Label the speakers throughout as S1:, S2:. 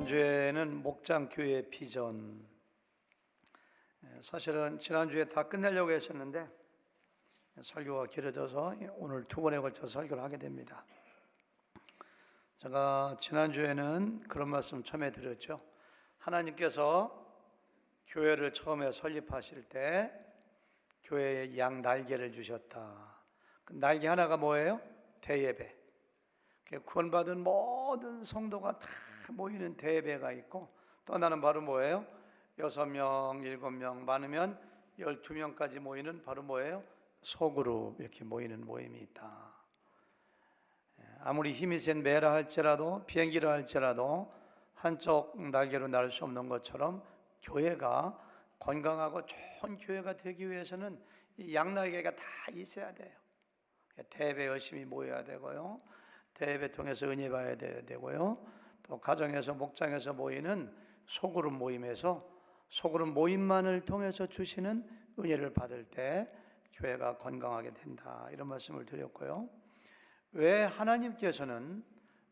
S1: 지난주에는 목장교회 비전, 사실은 지난주에 다 끝내려고 했었는데 설교가 길어져서 오늘 두 번에 걸쳐 설교를 하게 됩니다. 제가 지난주에는 그런 말씀 처음에 드렸죠. 하나님께서 교회를 처음에 설립하실 때 교회에 양 날개를 주셨다. 그 날개 하나가 뭐예요? 대예배. 구원받은 모든 성도가 다 모이는 대예배가 있고, 또 하나는 바로 뭐예요? 6명, 7명, 많으면 12명까지 모이는 바로 뭐예요? 소그룹, 이렇게 모이는 모임이 있다. 아무리 힘이 센 매라 할지라도, 비행기를 할지라도 한쪽 날개로 날 수 없는 것처럼 교회가 건강하고 좋은 교회가 되기 위해서는 이 양날개가 다 있어야 돼요. 대예배 열심히 모여야 되고요, 대예배 통해서 은혜 봐야 되고요, 또 가정에서 목장에서 모이는 소그룹 모임에서 소그룹 모임만을 통해서 주시는 은혜를 받을 때 교회가 건강하게 된다, 이런 말씀을 드렸고요. 왜 하나님께서는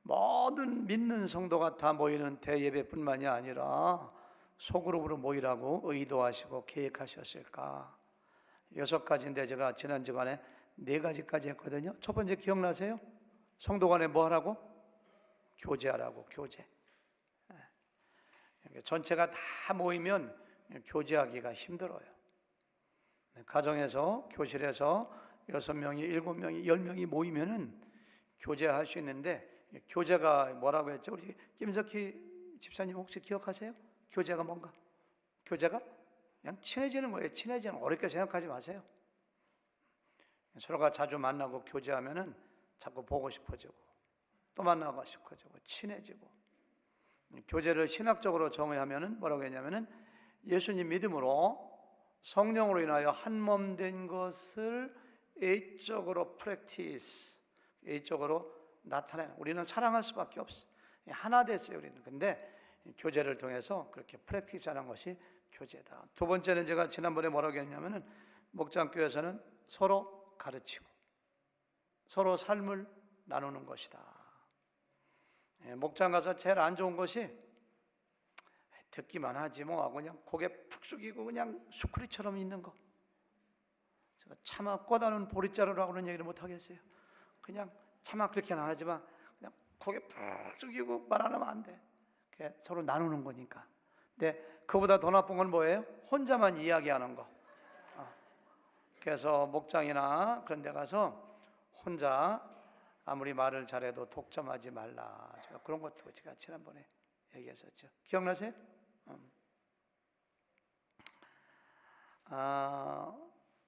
S1: 모든 믿는 성도가 다 모이는 대예배뿐만이 아니라 소그룹으로 모이라고 의도하시고 계획하셨을까? 6가지인데 제가 지난 주간에 4가지까지 했거든요. 첫 번째 기억나세요? 성도 간에 뭐 하라고? 교제하라고. 교제. 전체가 다 모이면 교제하기가 힘들어요. 가정에서, 교실에서 6명이, 7명이, 10명이 모이면은 교제할 수 있는데, 교제가 뭐라고 했죠? 우리 김석희 집사님 혹시 기억하세요? 교제가 뭔가? 교제가 그냥 친해지는 거예요. 친해지는, 어렵게 생각하지 마세요. 서로가 자주 만나고 교제하면은 자꾸 보고 싶어지고, 또 만나고 싶어지고, 친해지고. 교제를 신학적으로 정의하면은 뭐라고 했냐면은 예수님 믿음으로 성령으로 인하여 한 몸 된 것을 A적으로 프랙티스, A적으로 나타내는, 우리는 사랑할 수밖에 없어. 하나 됐어요, 우리는. 근데 교제를 통해서 그렇게 프랙티스하는 것이 교제다. 두 번째는 제가 지난번에 뭐라고 했냐면은 목장교회에서는 서로 가르치고 서로 삶을 나누는 것이다. 목장 가서 제일 안 좋은 것이 듣기만 하지 뭐 하고 그냥 고개 푹 숙이고 그냥 수크리처럼 있는 거. 제가 차마 꽂아놓은 보릿자루라고는 얘기를 못 하겠어요. 그냥 차마 그렇게는 안 하지만 그냥 고개 푹 숙이고 말 안 하면 안 돼. 서로 나누는 거니까. 근데 그보다 더 나쁜 건 뭐예요? 혼자만 이야기하는 거. 그래서 목장이나 그런 데 가서 혼자 아무리 말을 잘해도 독점하지 말라. 제가 그런 것도 제가 지난번에 얘기했었죠. 기억나세요?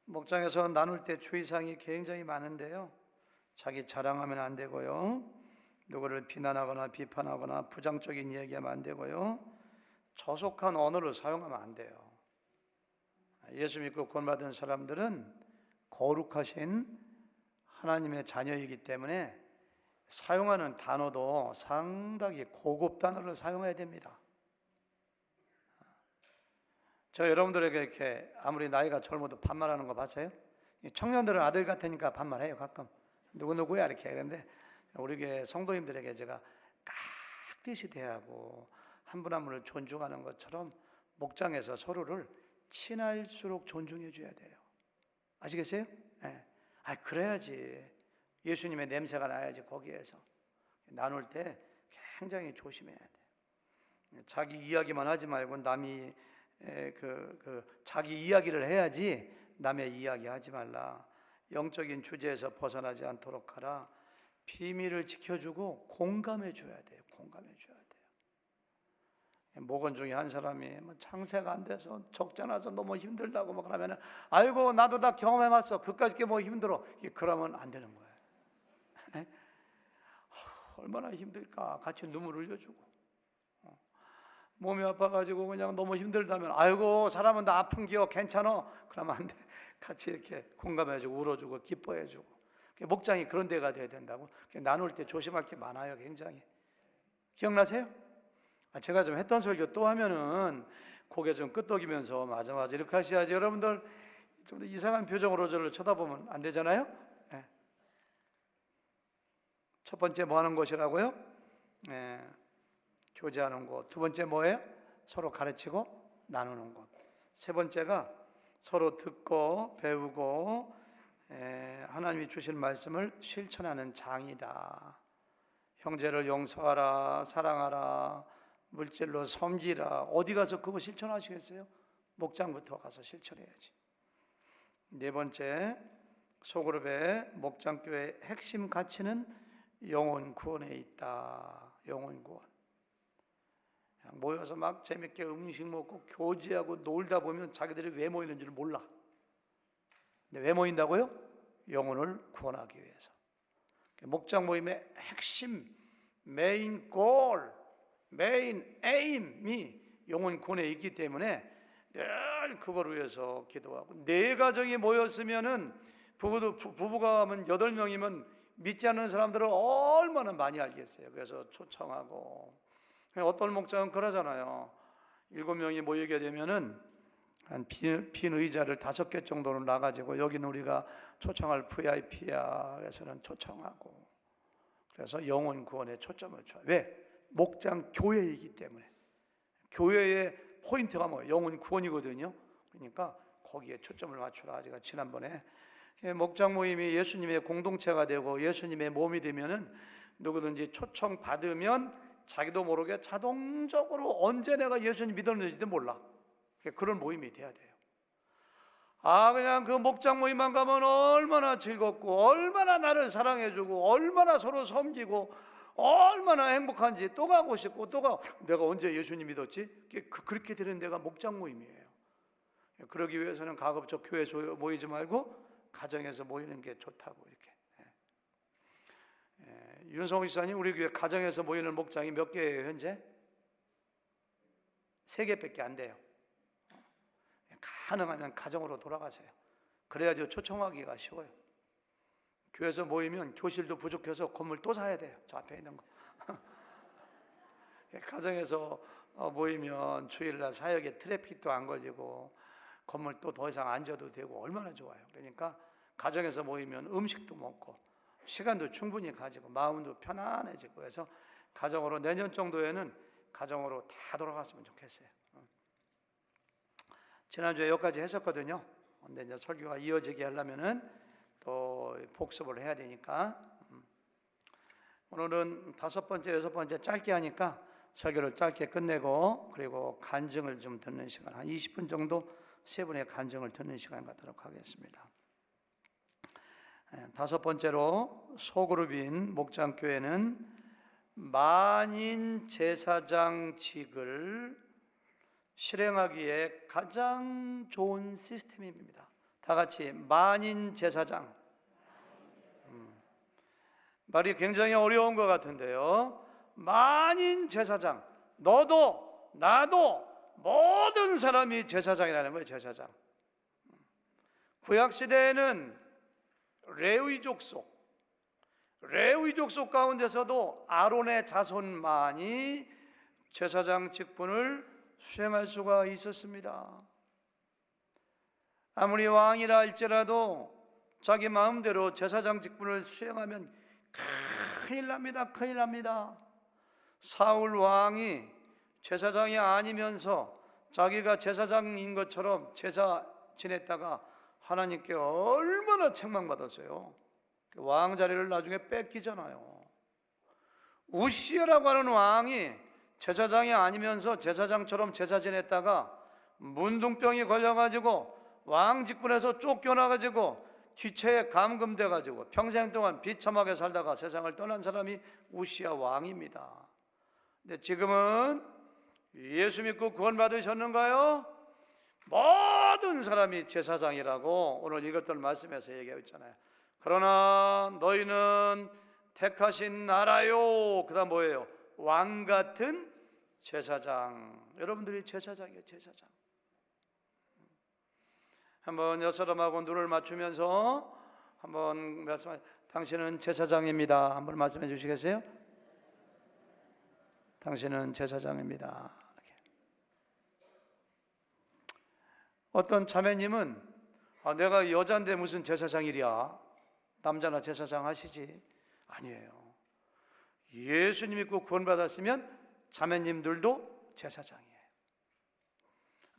S1: 목장에서 나눌 때 주의사항이 굉장히 많은데요, 자기 자랑하면 안 되고요, 누구를 비난하거나 비판하거나 부정적인 이야기하면 안 되고요, 저속한 언어를 사용하면 안 돼요. 예수 믿고 구원받은 사람들은 거룩하신 하나님의 자녀이기 때문에 사용하는 단어도 상당히 고급 단어를 사용해야 됩니다. 저 여러분들에게 이렇게 아무리 나이가 젊어도 반말하는 거 봤어요? 청년들은 아들 같으니까 반말해요, 가끔. 누구누구야 이렇게. 그런데 우리 교회 성도님들에게 제가 깍듯이 대하고 한 분 한 분을 존중하는 것처럼 목장에서 서로를 친할수록 존중해 줘야 돼요. 아시겠어요? 네. 그래야지 예수님의 냄새가 나야지. 거기에서 나눌 때 굉장히 조심해야 돼. 자기 이야기만 하지 말고 남이 자기 이야기를 해야지 남의 이야기 하지 말라. 영적인 주제에서 벗어나지 않도록 하라. 비밀을 지켜주고 공감해 줘야 돼요. 공감해 줘야 돼요. 목원 중에 한 사람이 창세가 안 돼서 적자나서 너무 힘들다고 막 그러면은, 아이고 나도 다 경험해봤어, 그까짓 게 뭐 힘들어. 그러면 안 되는 거예요. 얼마나 힘들까. 같이 눈물 흘려주고, 몸이 아파가지고 그냥 너무 힘들다면, 아이고 사람은 다 아픈 기요, 괜찮아. 그러면 안 돼. 같이 이렇게 공감해주고 울어주고 기뻐해주고. 목장이 그런 데가 돼야 된다고. 나눌 때 조심할 게 많아요, 굉장히. 기억나세요? 제가 좀 했던 설교 또 하면은 고개 좀 끄덕이면서 맞아 이렇게 하셔야지. 여러분들 좀 더 이상한 표정으로 저를 쳐다보면 안 되잖아요. 네. 첫 번째 뭐 하는 것이라고요? 교제하는 곳. 두 번째 뭐예요? 서로 가르치고 나누는 곳. 세 번째가 서로 듣고 배우고 하나님이 주신 말씀을 실천하는 장이다. 형제를 용서하라, 사랑하라, 물질로 섬기라. 어디 가서 그거 실천하시겠어요? 목장부터 가서 실천해야지. 네 번째, 소그룹의 목장교회의 핵심 가치는 영혼 구원에 있다. 영혼 구원. 모여서 막 재밌게 음식 먹고 교제하고 놀다 보면 자기들이 왜 모이는지를 몰라. 근데 왜 모인다고요? 영혼을 구원하기 위해서. 목장 모임의 핵심, 메인 골, 메인 에임이 영혼 구원에 있기 때문에 늘 그걸 위해서 기도하고, 네 가정이 모였으면은 부부가 하면 8명이면 믿지 않는 사람들은 얼마나 많이 알겠어요. 그래서 초청하고, 어떤 목장은 그러잖아요. 7명이 모이게 되면은 한 빈 의자를 5개 정도는 놔가지고 여기는 우리가 초청할 VIP야. 그래서는 초청하고. 그래서 영혼 구원에 초점을 줘. 왜? 목장 교회이기 때문에. 교회의 포인트가 뭐예요? 영혼 구원이거든요. 그러니까 거기에 초점을 맞추라. 제가 지난번에 목장 모임이 예수님의 공동체가 되고 예수님의 몸이 되면은 누구든지 초청 받으면 자기도 모르게 자동적으로 언제 내가 예수님 믿었는지도 몰라. 그런 모임이 돼야 돼요. 그냥 그 목장 모임만 가면 얼마나 즐겁고 얼마나 나를 사랑해주고 얼마나 서로 섬기고 얼마나 행복한지 또 가고 싶고 내가 언제 예수님 믿었지? 그렇게 되는 데가 목장 모임이에요. 그러기 위해서는 가급적 교회에서 모이지 말고 가정에서 모이는 게 좋다고 이렇게. 윤성우 지사님, 우리 교회 가정에서 모이는 목장이 몇 개예요 현재? 3개밖에 안 돼요. 가능하면 가정으로 돌아가세요. 그래야지 초청하기가 쉬워요. 교회에서 모이면 교실도 부족해서 건물 또 사야 돼요. 저 앞에 있는 거. 가정에서 모이면 주일날 사역에 트래픽도 안 걸리고 건물 또 더 이상 앉아도 되고 얼마나 좋아요. 그러니까 가정에서 모이면 음식도 먹고 시간도 충분히 가지고 마음도 편안해지고 해서 가정으로 내년 정도에는 가정으로 다 돌아갔으면 좋겠어요. 지난주에 여기까지 했었거든요. 근데 이제 설교가 이어지게 하려면은 또 복습을 해야 되니까 오늘은 5번째, 6번째 짧게 하니까 설교를 짧게 끝내고 그리고 간증을 좀 듣는 시간 한 20분 정도 3분의 간증을 듣는 시간 갖도록 하겠습니다. 5번째로 소그룹인 목장교회는 만인 제사장직을 실행하기에 가장 좋은 시스템입니다. 다 같이 만인 제사장. 말이 굉장히 어려운 것 같은데요. 만인 제사장. 너도 나도 모든 사람이 제사장이라는 거예요. 제사장. 구약시대에는 레위 족속 가운데서도 아론의 자손만이 제사장 직분을 수행할 수가 있었습니다. 아무리 왕이라 할지라도 자기 마음대로 제사장 직분을 수행하면 큰일 납니다. 사울 왕이 제사장이 아니면서 자기가 제사장인 것처럼 제사 지냈다가 하나님께 얼마나 책망받았어요. 왕 자리를 나중에 뺏기잖아요. 우시야라고 하는 왕이 제사장이 아니면서 제사장처럼 제사 지냈다가 문둥병이 걸려가지고 왕 직분에서 쫓겨나가지고 뒤채에 감금돼가지고 평생 동안 비참하게 살다가 세상을 떠난 사람이 우시야 왕입니다. 근데 지금은 예수 믿고 구원 받으셨는가요? 모든 사람이 제사장이라고 오늘 이것들 말씀에서 얘기하고 있잖아요. 그러나 너희는 택하신 나라요. 그 다음 뭐예요? 왕 같은 제사장. 여러분들이 제사장이에요. 제사장. 한번 여사람하고 눈을 맞추면서 한번 말씀하세요. 당신은 제사장입니다. 한번 말씀해 주시겠어요? 당신은 제사장입니다. 이렇게. 어떤 자매님은 내가 여자인데 무슨 제사장이랴. 남자나 제사장 하시지. 아니에요. 예수님 믿고 구원받았으면 자매님들도 제사장이에요.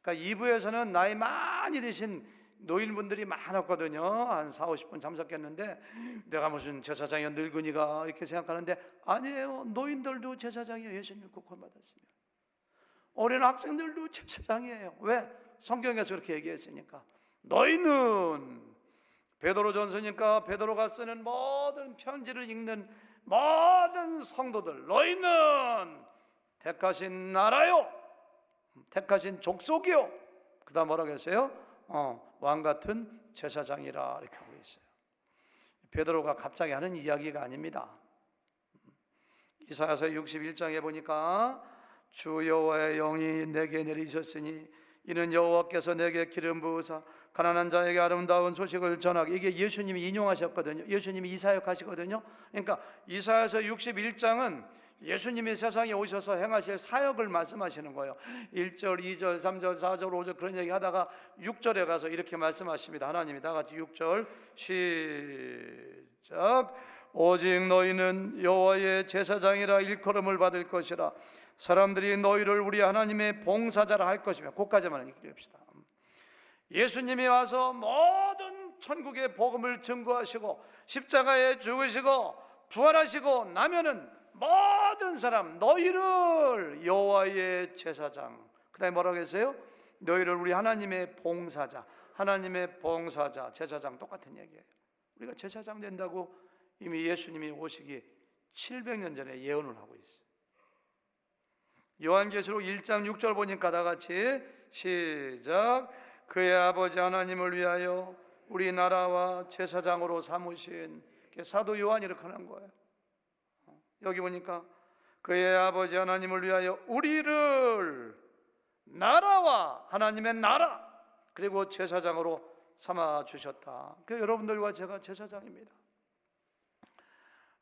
S1: 그러니까 2부에서는 나이 많이 드신 노인분들이 많았거든요. 한 4, 50분 참석했는데 내가 무슨 제사장이야, 늙은이가, 이렇게 생각하는데 아니에요. 노인들도 제사장이에요. 예수님 구원받았으면. 어린 학생들도 제사장이에요. 왜? 성경에서 그렇게 얘기했으니까. 너희는, 베드로전서니까 베드로가 쓰는 모든 편지를 읽는 모든 성도들, 너희는 택하신 나라요, 택하신 족속이요, 그 다음 뭐라고 했어요? 왕같은 제사장이라 이렇게 하고 있어요. 베드로가 갑자기 하는 이야기가 아닙니다. 이사야서 61장에 보니까 주 여호와의 영이 내게 내리셨으니 이는 여호와께서 내게 기름 부으사 가난한 자에게 아름다운 소식을 전하게. 이게 예수님이 인용하셨거든요. 예수님이 이사역 하시거든요. 그러니까 이사야서 61장은 예수님이 세상에 오셔서 행하실 사역을 말씀하시는 거예요. 1절, 2절, 3절, 4절, 5절 그런 얘기 하다가 6절에 가서 이렇게 말씀하십니다. 하나님이 다 같이 6절 시작. 오직 너희는 여호와의 제사장이라 일컬음을 받을 것이라. 사람들이 너희를 우리 하나님의 봉사자라 할 것이며. 그까지만 읽읍시다. 예수님이 와서 모든 천국의 복음을 증거하시고 십자가에 죽으시고 부활하시고 나면은 모든 사람 너희를 여호와의 제사장, 그 다음에 뭐라고 했어요? 너희를 우리 하나님의 봉사자, 하나님의 봉사자, 제사장 똑같은 얘기예요. 우리가 제사장 된다고 이미 예수님이 오시기 700년 전에 예언을 하고 있어요. 요한계시록 1장 6절 보니까 다 같이 시작. 그의 아버지 하나님을 위하여 우리나라와 제사장으로 삼으신, 사도 요한이 이렇게 하는 거예요. 여기 보니까 그의 아버지 하나님을 위하여 우리를 나라와 하나님의 나라 그리고 제사장으로 삼아 주셨다. 그 여러분들과 제가 제사장입니다.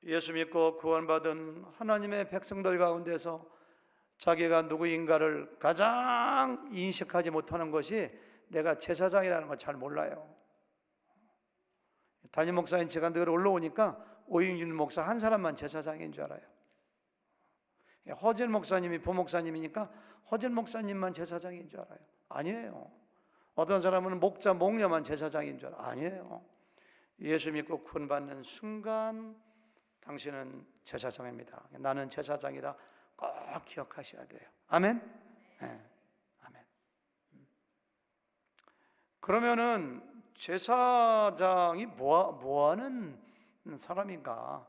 S1: 예수 믿고 구원받은 하나님의 백성들 가운데서 자기가 누구인가를 가장 인식하지 못하는 것이 내가 제사장이라는 걸 잘 몰라요. 담임 목사인 제가 늘 올라오니까 오인윤 목사 한 사람만 제사장인 줄 알아요. 허질 목사님이 부목사님이니까 허질 목사님만 제사장인 줄 알아요. 아니에요. 어떤 사람은 목자 목녀만 제사장인 줄 알아요. 아니에요. 예수 믿고 구원받는 순간 당신은 제사장입니다. 나는 제사장이다. 꼭 기억하셔야 돼요. 아멘? 네. 아멘. 그러면은 제사장이 뭐하는 사람인가?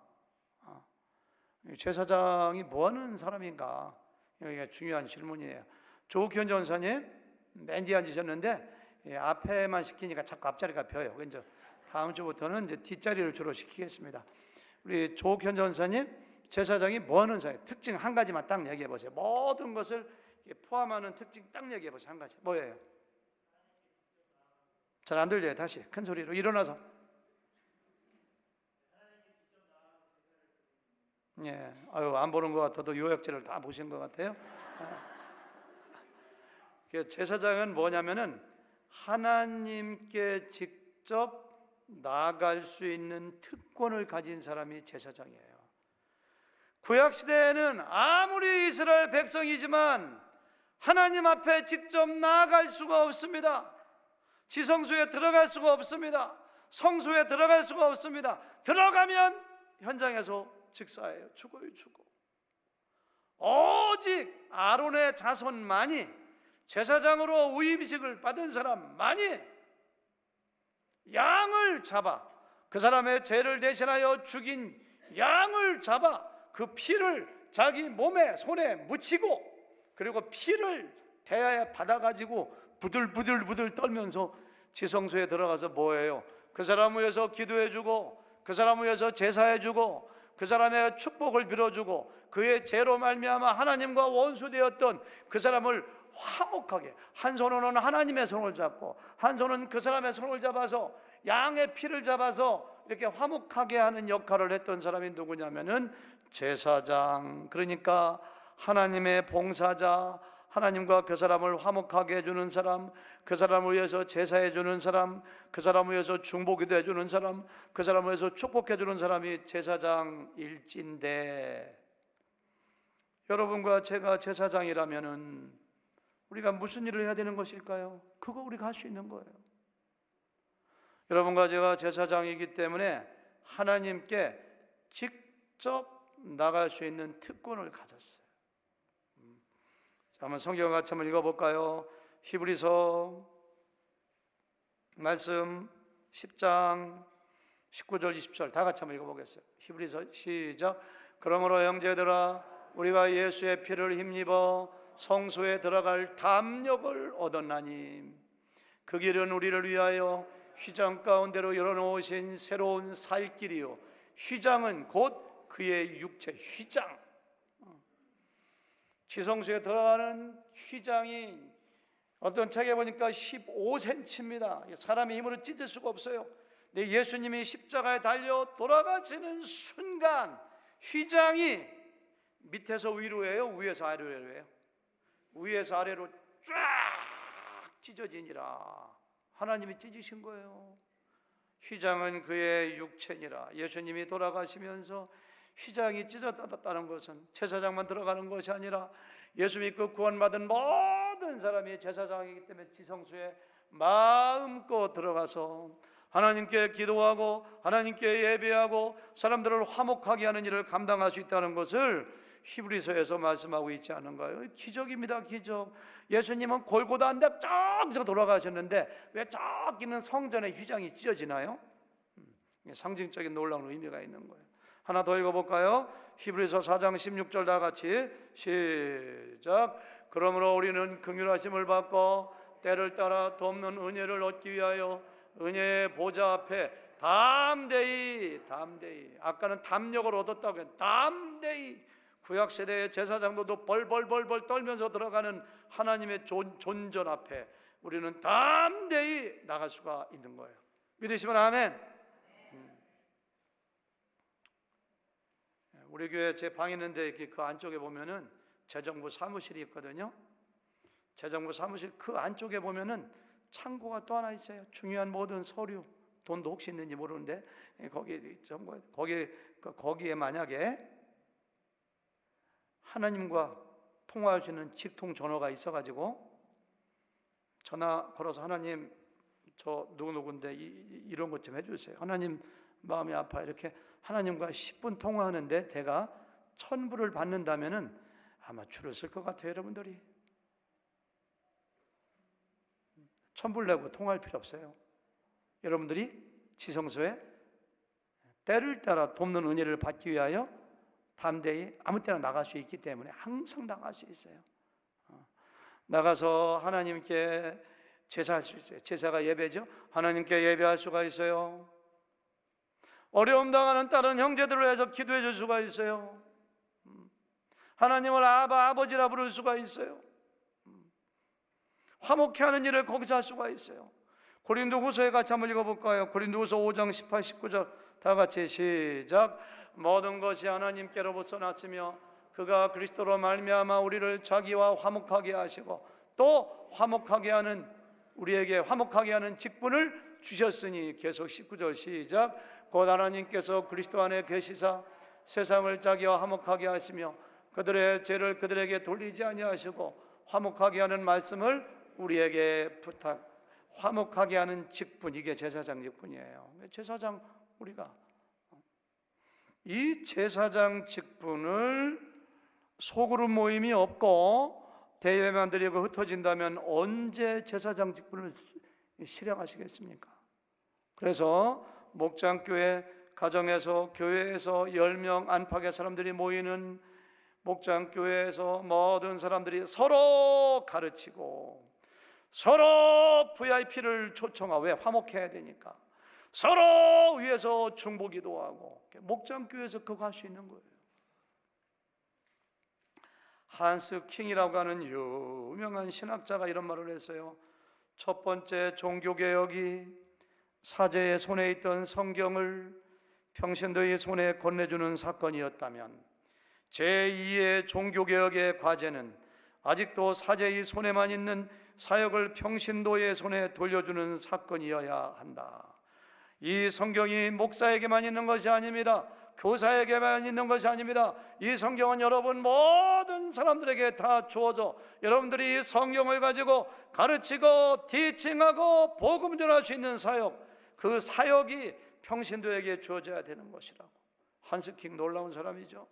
S1: 제사장이 뭐하는 사람인가? 여기가 중요한 질문이에요. 조국현 전사님 맨 뒤에 앉으셨는데 앞에만 시키니까 자꾸 앞자리가 벼요. 이제 다음 주부터는 이제 뒷자리를 주로 시키겠습니다. 우리 조국현 전사님, 제사장이 뭐하는 사람? 특징 한 가지만 딱 얘기해 보세요. 모든 것을 포함하는 특징 딱 얘기해 보세요. 한 가지. 뭐예요? 잘 안 들려요. 다시 큰 소리로 일어나서. 예, 아유 안 보는 것 같아도 요약지를 다 보신 것 같아요. 제사장은 뭐냐면은 하나님께 직접 나아갈 수 있는 특권을 가진 사람이 제사장이에요. 구약 시대에는 아무리 이스라엘 백성이지만 하나님 앞에 직접 나아갈 수가 없습니다. 지성소에 들어갈 수가 없습니다. 성소에 들어갈 수가 없습니다. 들어가면 현장에서 즉사예요. 죽어요, 죽어. 오직 아론의 자손만이, 제사장으로 위임식을 받은 사람만이 양을 잡아, 그 사람의 죄를 대신하여 죽인 양을 잡아 그 피를 자기 몸에 손에 묻히고, 그리고 피를 대야에 받아가지고 부들부들 떨면서 지성소에 들어가서 뭐예요? 그 사람 위해서 기도해주고, 그 사람 위해서 제사해주고, 그 사람의 축복을 빌어주고, 그의 죄로 말미암아 하나님과 원수되었던 그 사람을 화목하게, 한 손으로는 하나님의 손을 잡고 한 손은 그 사람의 손을 잡아서 양의 피를 잡아서 이렇게 화목하게 하는 역할을 했던 사람이 누구냐면은 제사장. 그러니까 하나님의 봉사자, 하나님과 그 사람을 화목하게 해주는 사람, 그 사람을 위해서 제사해주는 사람, 그 사람을 위해서 중보기도 해주는 사람, 그 사람을 위해서 축복해주는 사람이 제사장일진데, 여러분과 제가 제사장이라면은 우리가 무슨 일을 해야 되는 것일까요? 그거 우리가 할 수 있는 거예요. 여러분과 제가 제사장이기 때문에 하나님께 직접 나갈 수 있는 특권을 가졌어요. 자, 한번 성경을 같이 한번 읽어볼까요? 히브리서 말씀 10장 19절 20절 다 같이 한번 읽어보겠어요. 히브리서 시작. 그러므로 형제들아 우리가 예수의 피를 힘입어 성소에 들어갈 담력을 얻었나니 그 길은 우리를 위하여 휘장 가운데로 열어놓으신 새로운 살 길이요 휘장은 곧 그의 육체. 휘장, 지성소에 들어가는 휘장이 어떤 책에 보니까 15cm입니다 사람의 힘으로 찢을 수가 없어요. 근데 예수님이 십자가에 달려 돌아가시는 순간 휘장이 밑에서 위로예요, 위에서 아래로예요? 위에서 아래로 쫙 찢어지니라. 하나님이 찢으신 거예요. 휘장은 그의 육체니라. 예수님이 돌아가시면서 휘장이 찢어졌다는 것은 제사장만 들어가는 것이 아니라 예수 믿고 구원받은 모든 사람이 제사장이기 때문에 지성소에 마음껏 들어가서 하나님께 기도하고 하나님께 예배하고 사람들을 화목하게 하는 일을 감당할 수 있다는 것을 히브리서에서 말씀하고 있지 않은가요? 기적입니다, 기적. 예수님은 골고다 한 데 저기서 돌아가셨는데 왜 저기 있는 성전의 휘장이 찢어지나요? 상징적인 놀라운 의미가 있는 거예요. 하나 더 읽어볼까요? 히브리서 4장 16절 다 같이 시작. 그러므로 우리는 긍휼하심을 받고 때를 따라 돕는 은혜를 얻기 위하여 은혜의 보좌 앞에 담대히, 아까는 담력을 얻었다고 했는데 담대히, 구약세대의 제사장들도 벌벌 떨면서 들어가는 하나님의 존전 앞에 우리는 담대히 나갈 수가 있는 거예요. 믿으시면 아멘. 우리 교회 제 방 있는데 이렇게 그 안쪽에 보면은 재정부 사무실이 있거든요. 재정부 사무실 그 안쪽에 보면은 창고가 또 하나 있어요. 중요한 모든 서류, 돈도 혹시 있는지 모르는데 거기에 만약에 하나님과 통화할 수 있는 직통 전화가 있어가지고 전화 걸어서 하나님 저 누구누구인데 이런 것 좀 해주세요. 하나님 마음이 아파. 이렇게 하나님과 10분 통화하는데 제가 1,000불을 받는다면은 아마 줄을 쓸 것 같아요. 여러분들이 1,000불 내고 통화할 필요 없어요. 여러분들이 지성소에 때를 따라 돕는 은혜를 받기 위하여 담대히 아무 때나 나갈 수 있기 때문에 항상 나갈 수 있어요. 나가서 하나님께 제사할 수 있어요. 제사가 예배죠. 하나님께 예배할 수가 있어요. 어려움 당하는 다른 형제들을 위해서 기도해 줄 수가 있어요. 하나님을 아버지라 부를 수가 있어요. 화목케 하는 일을 거기서 할 수가 있어요. 고린도후서에 같이 한번 읽어볼까요? 고린도후서 5장 18, 19절 다 같이 시작. 모든 것이 하나님께로부터 났으며 그가 그리스도로 말미암아 우리를 자기와 화목하게 하시고 또 화목하게 하는 우리에게 화목하게 하는 직분을 주셨으니 계속 19절 시작. 곧 하나님께서 그리스도 안에 계시사 세상을 자기와 화목하게 하시며 그들의 죄를 그들에게 돌리지 아니하시고 화목하게 하는 말씀을 우리에게 화목하게 하는 직분, 이게 제사장 직분이에요. 제사장 우리가 이 제사장 직분을 소그룹 모임이 없고 대회만 드리고 흩어진다면 언제 제사장 직분을 실행하시겠습니까? 그래서 목장교회, 가정에서, 교회에서 10명 안팎의 사람들이 모이는 목장교회에서 모든 사람들이 서로 가르치고 서로 VIP를 초청하고, 왜? 화목해야 되니까 서로 위해서 중보기도 하고, 목장교회에서 그거 할 수 있는 거예요. 한스 킹이라고 하는 유명한 신학자가 이런 말을 했어요. 첫 번째 종교개혁이 사제의 손에 있던 성경을 평신도의 손에 건네주는 사건이었다면 제2의 종교개혁의 과제는 아직도 사제의 손에만 있는 사역을 평신도의 손에 돌려주는 사건이어야 한다. 이 성경이 목사에게만 있는 것이 아닙니다. 교사에게만 있는 것이 아닙니다. 이 성경은 여러분 모든 사람들에게 다 주어져 여러분들이 이 성경을 가지고 가르치고 티칭하고 복음 전할 수 있는 사역, 그 사역이 평신도에게 주어져야 되는 것이라고. 한스킹 놀라운 사람이죠.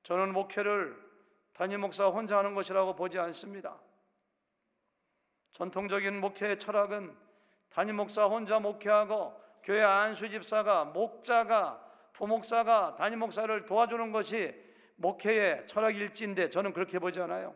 S1: 저는 목회를 담임 목사 혼자 하는 것이라고 보지 않습니다. 전통적인 목회의 철학은 담임 목사 혼자 목회하고 교회 안수 집사가, 목자가, 부목사가 담임 목사를 도와주는 것이 목회의 철학일지인데 저는 그렇게 보지 않아요.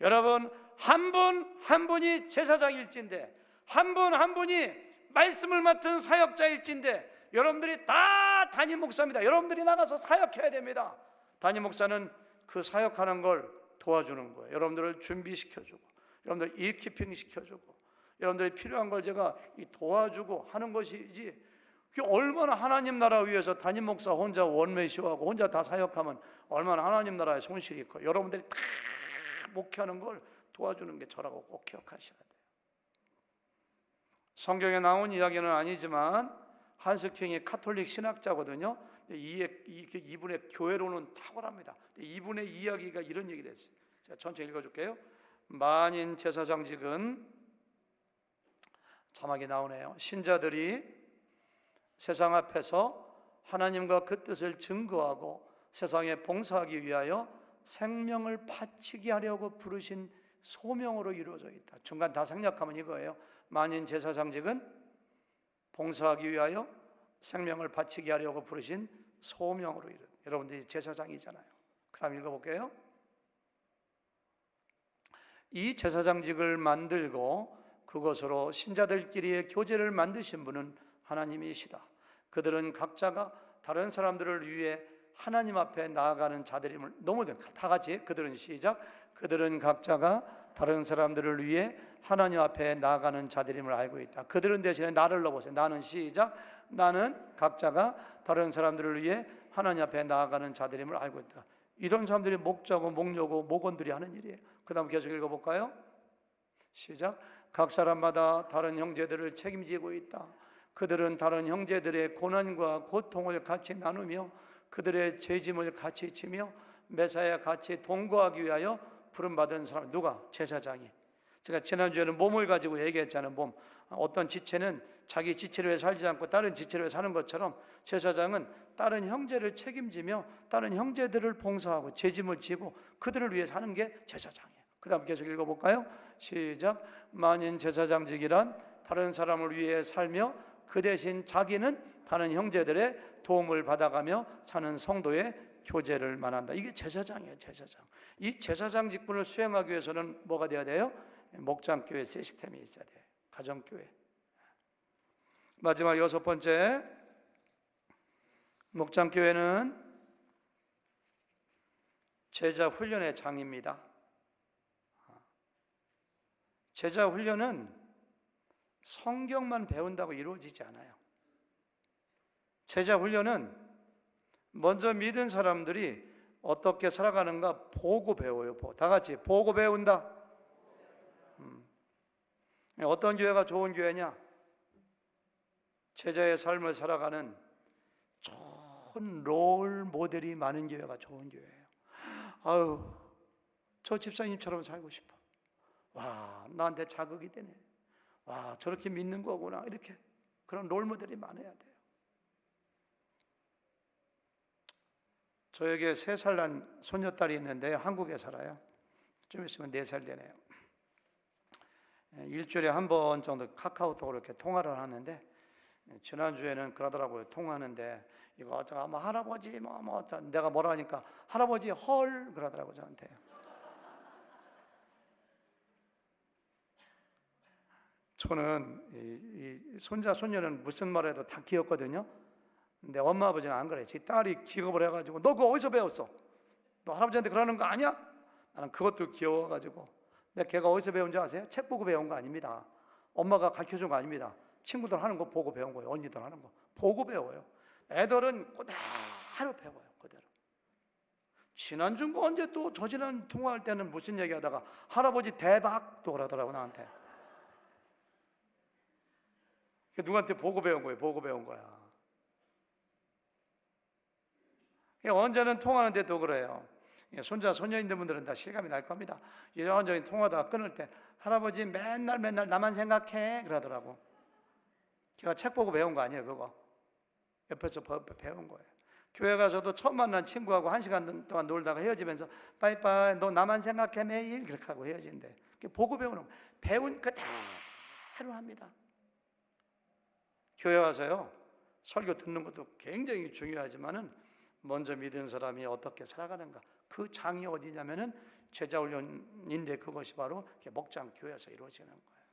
S1: 여러분, 한 분 한 분이 제사장일지인데, 한 분 한 분이 말씀을 맡은 사역자일지인데, 여러분들이 다 담임 목사입니다. 여러분들이 나가서 사역해야 됩니다. 담임 목사는 그 사역하는 걸 도와주는 거예요. 여러분들을 준비시켜주고, 여러분들 이키핑 시켜주고, 여러분들이 필요한 걸 제가 도와주고 하는 것이지, 그게 얼마나 하나님 나라 위해서 담임 목사 혼자 원맨쇼하고 혼자 다 사역하면 얼마나 하나님 나라에 손실이 있고, 여러분들이 다 목회하는 걸 도와주는 게 저라고 꼭 기억하셔야 돼요. 성경에 나온 이야기는 아니지만 한스킹이 카톨릭 신학자거든요. 이분의 교회로는 탁월합니다. 이분의 이야기가 이런 얘기를 했어요. 제가 천천히 읽어줄게요. 만인 제사장직은, 자막이 나오네요. 신자들이 세상 앞에서 하나님과 그 뜻을 증거하고 세상에 봉사하기 위하여 생명을 바치게 하려고 부르신 소명으로 이루어져 있다. 중간 다 생략하면 이거예요. 만인 제사장직은 봉사하기 위하여 생명을 바치게 하려고 부르신 소명으로 이루어져. 여러분들이 제사장이잖아요. 그 다음 읽어볼게요. 이 제사장직을 만들고 그것으로 신자들끼리의 교제를 만드신 분은 하나님이시다. 그들은 각자가 다른 사람들을 위해 하나님 앞에 나아가는 자들임을, 너무 다 같이 그들은 시작. 그들은 각자가 다른 사람들을 위해 하나님 앞에 나아가는 자들임을 알고 있다. 그들은 대신에 나를 넣어보세요. 나는 시작. 나는 각자가 다른 사람들을 위해 하나님 앞에 나아가는 자들임을 알고 있다. 이런 사람들이 목자고 목녀고 목원들이 하는 일이에요. 그 다음 계속 읽어볼까요? 시작. 각 사람마다 다른 형제들을 책임지고 있다. 그들은 다른 형제들의 고난과 고통을 같이 나누며 그들의 죄짐을 같이 지며 매사에 같이 동거하기 위하여 부름받은 사람. 누가? 제사장이. 제가 지난주에는 몸을 가지고 얘기했잖아요. 몸. 어떤 지체는 자기 지체를 위해 살지 않고 다른 지체를 위해 사는 것처럼 제사장은 다른 형제를 책임지며 다른 형제들을 봉사하고 죄짐을 지고 그들을 위해 사는 게 제사장이에요. 그 다음 계속 읽어볼까요? 시작. 만인 제사장직이란 다른 사람을 위해 살며 그 대신 자기는 다른 형제들의 도움을 받아가며 사는 성도의 교제를 말한다. 이게 제사장이에요. 제사장. 이 제사장 직분을 수행하기 위해서는 뭐가 돼야 돼요? 목장교회 시스템이 있어야 돼요. 가정교회. 마지막 6번째, 목장교회는 제자 훈련의 장입니다. 제자 훈련은 성경만 배운다고 이루어지지 않아요. 제자 훈련은 먼저 믿은 사람들이 어떻게 살아가는가 보고 배워요. 다 같이 보고 배운다. 어떤 교회가 좋은 교회냐? 제자의 삶을 살아가는 좋은 롤 모델이 많은 교회가 좋은 교회예요. 아유, 저 집사님처럼 살고 싶어. 와, 나한테 자극이 되네. 와, 저렇게 믿는 거구나. 이렇게 그런 롤 모델이 많아야 돼요. 저에게 3살 난 손녀딸이 있는데 한국에 살아요. 좀 있으면 4살 되네요. 일주일에 한 번 정도 카카오톡으로 이렇게 통화를 하는데, 지난주에는 그러더라고요. 통화하는데 이거 뭐 할아버지 내가 뭐라 하니까 할아버지 헐 그러더라고요. 저한테. 저는 이 손자 손녀는 무슨 말해도 다 귀엽거든요. 근데 엄마 아버지는 안 그래. 제 딸이 기겁을 해가지고 너 그거 어디서 배웠어? 너 할아버지한테 그러는 거 아니야? 나는 그것도 귀여워가지고. 근데 걔가 어디서 배운 줄 아세요? 책 보고 배운 거 아닙니다. 엄마가 가르쳐준 거 아닙니다. 친구들 하는 거 보고 배운 거예요. 언니들 하는 거 보고 배워요. 애들은 그대로 배워요. 그대로. 지난주인가 언제 또 저지난 통화할 때는 무슨 얘기하다가 할아버지 대박 또 그러더라고 나한테. 누구한테 보고 배운 거예요. 보고 배운 거야. 언제는 통하는데도 그래요. 손자 손녀 있는 분들은 다 실감이 날 겁니다. 이런저런 통하다가 끊을 때 할아버지 맨날 나만 생각해 그러더라고. 제가 책 보고 배운 거 아니에요. 그거 옆에서 배운 거예요. 교회 가서도 처음 만난 친구하고 1시간 동안 놀다가 헤어지면서 빠이빠이 너 나만 생각해 매일 그렇게 하고 헤어진대. 보고 배우는 거. 배운 그대로 합니다. 교회 와서요 설교 듣는 것도 굉장히 중요하지만은 먼저 믿은 사람이 어떻게 살아가는가, 그 장이 어디냐면은 제자훈련인데 그것이 바로 목장 교회에서 이루어지는 거예요.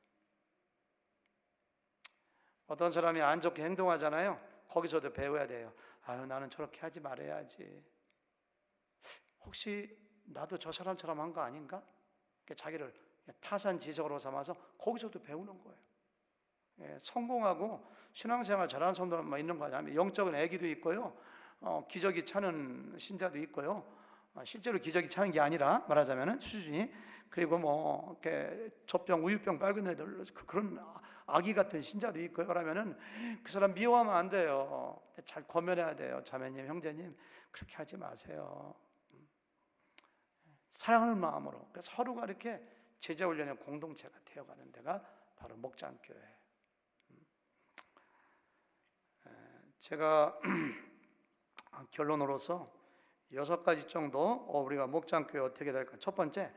S1: 어떤 사람이 안 좋게 행동하잖아요. 거기서도 배워야 돼요. 아유 나는 저렇게 하지 말아야지. 혹시 나도 저 사람처럼 한 거 아닌가? 자기를 타산지석으로 삼아서 거기서도 배우는 거예요. 성공하고 신앙생활 잘하는 사람들만 있는 거 아니에요. 영적인 애기도 있고요. 기적이 차는 신자도 있고요. 실제로 기적이 차는 게 아니라 말하자면은 수준이, 그리고 뭐 이렇게 젖병 우유병 빨간 애들 그런 아기 같은 신자도 있고요. 그러면은 그 사람 미워하면 안 돼요. 잘 권면해야 돼요. 자매님, 형제님 그렇게 하지 마세요. 사랑하는 마음으로 서로가 이렇게 제자훈련의 공동체가 되어가는 데가 바로 목장교회. 제가 결론으로서 6가지 정도 우리가 목장교회 어떻게 될까. 첫 번째,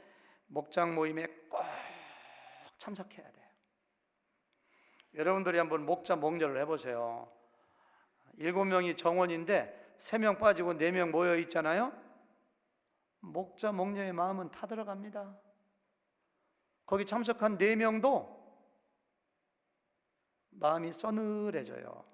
S1: 목장 모임에 꼭 참석해야 돼요. 여러분들이 한번 목자 목렬을 해보세요. 7명이 정원인데 3명 빠지고 4명 모여 있잖아요. 목자 목녀의 마음은 타들어갑니다. 거기 참석한 4명도 마음이 서늘해져요.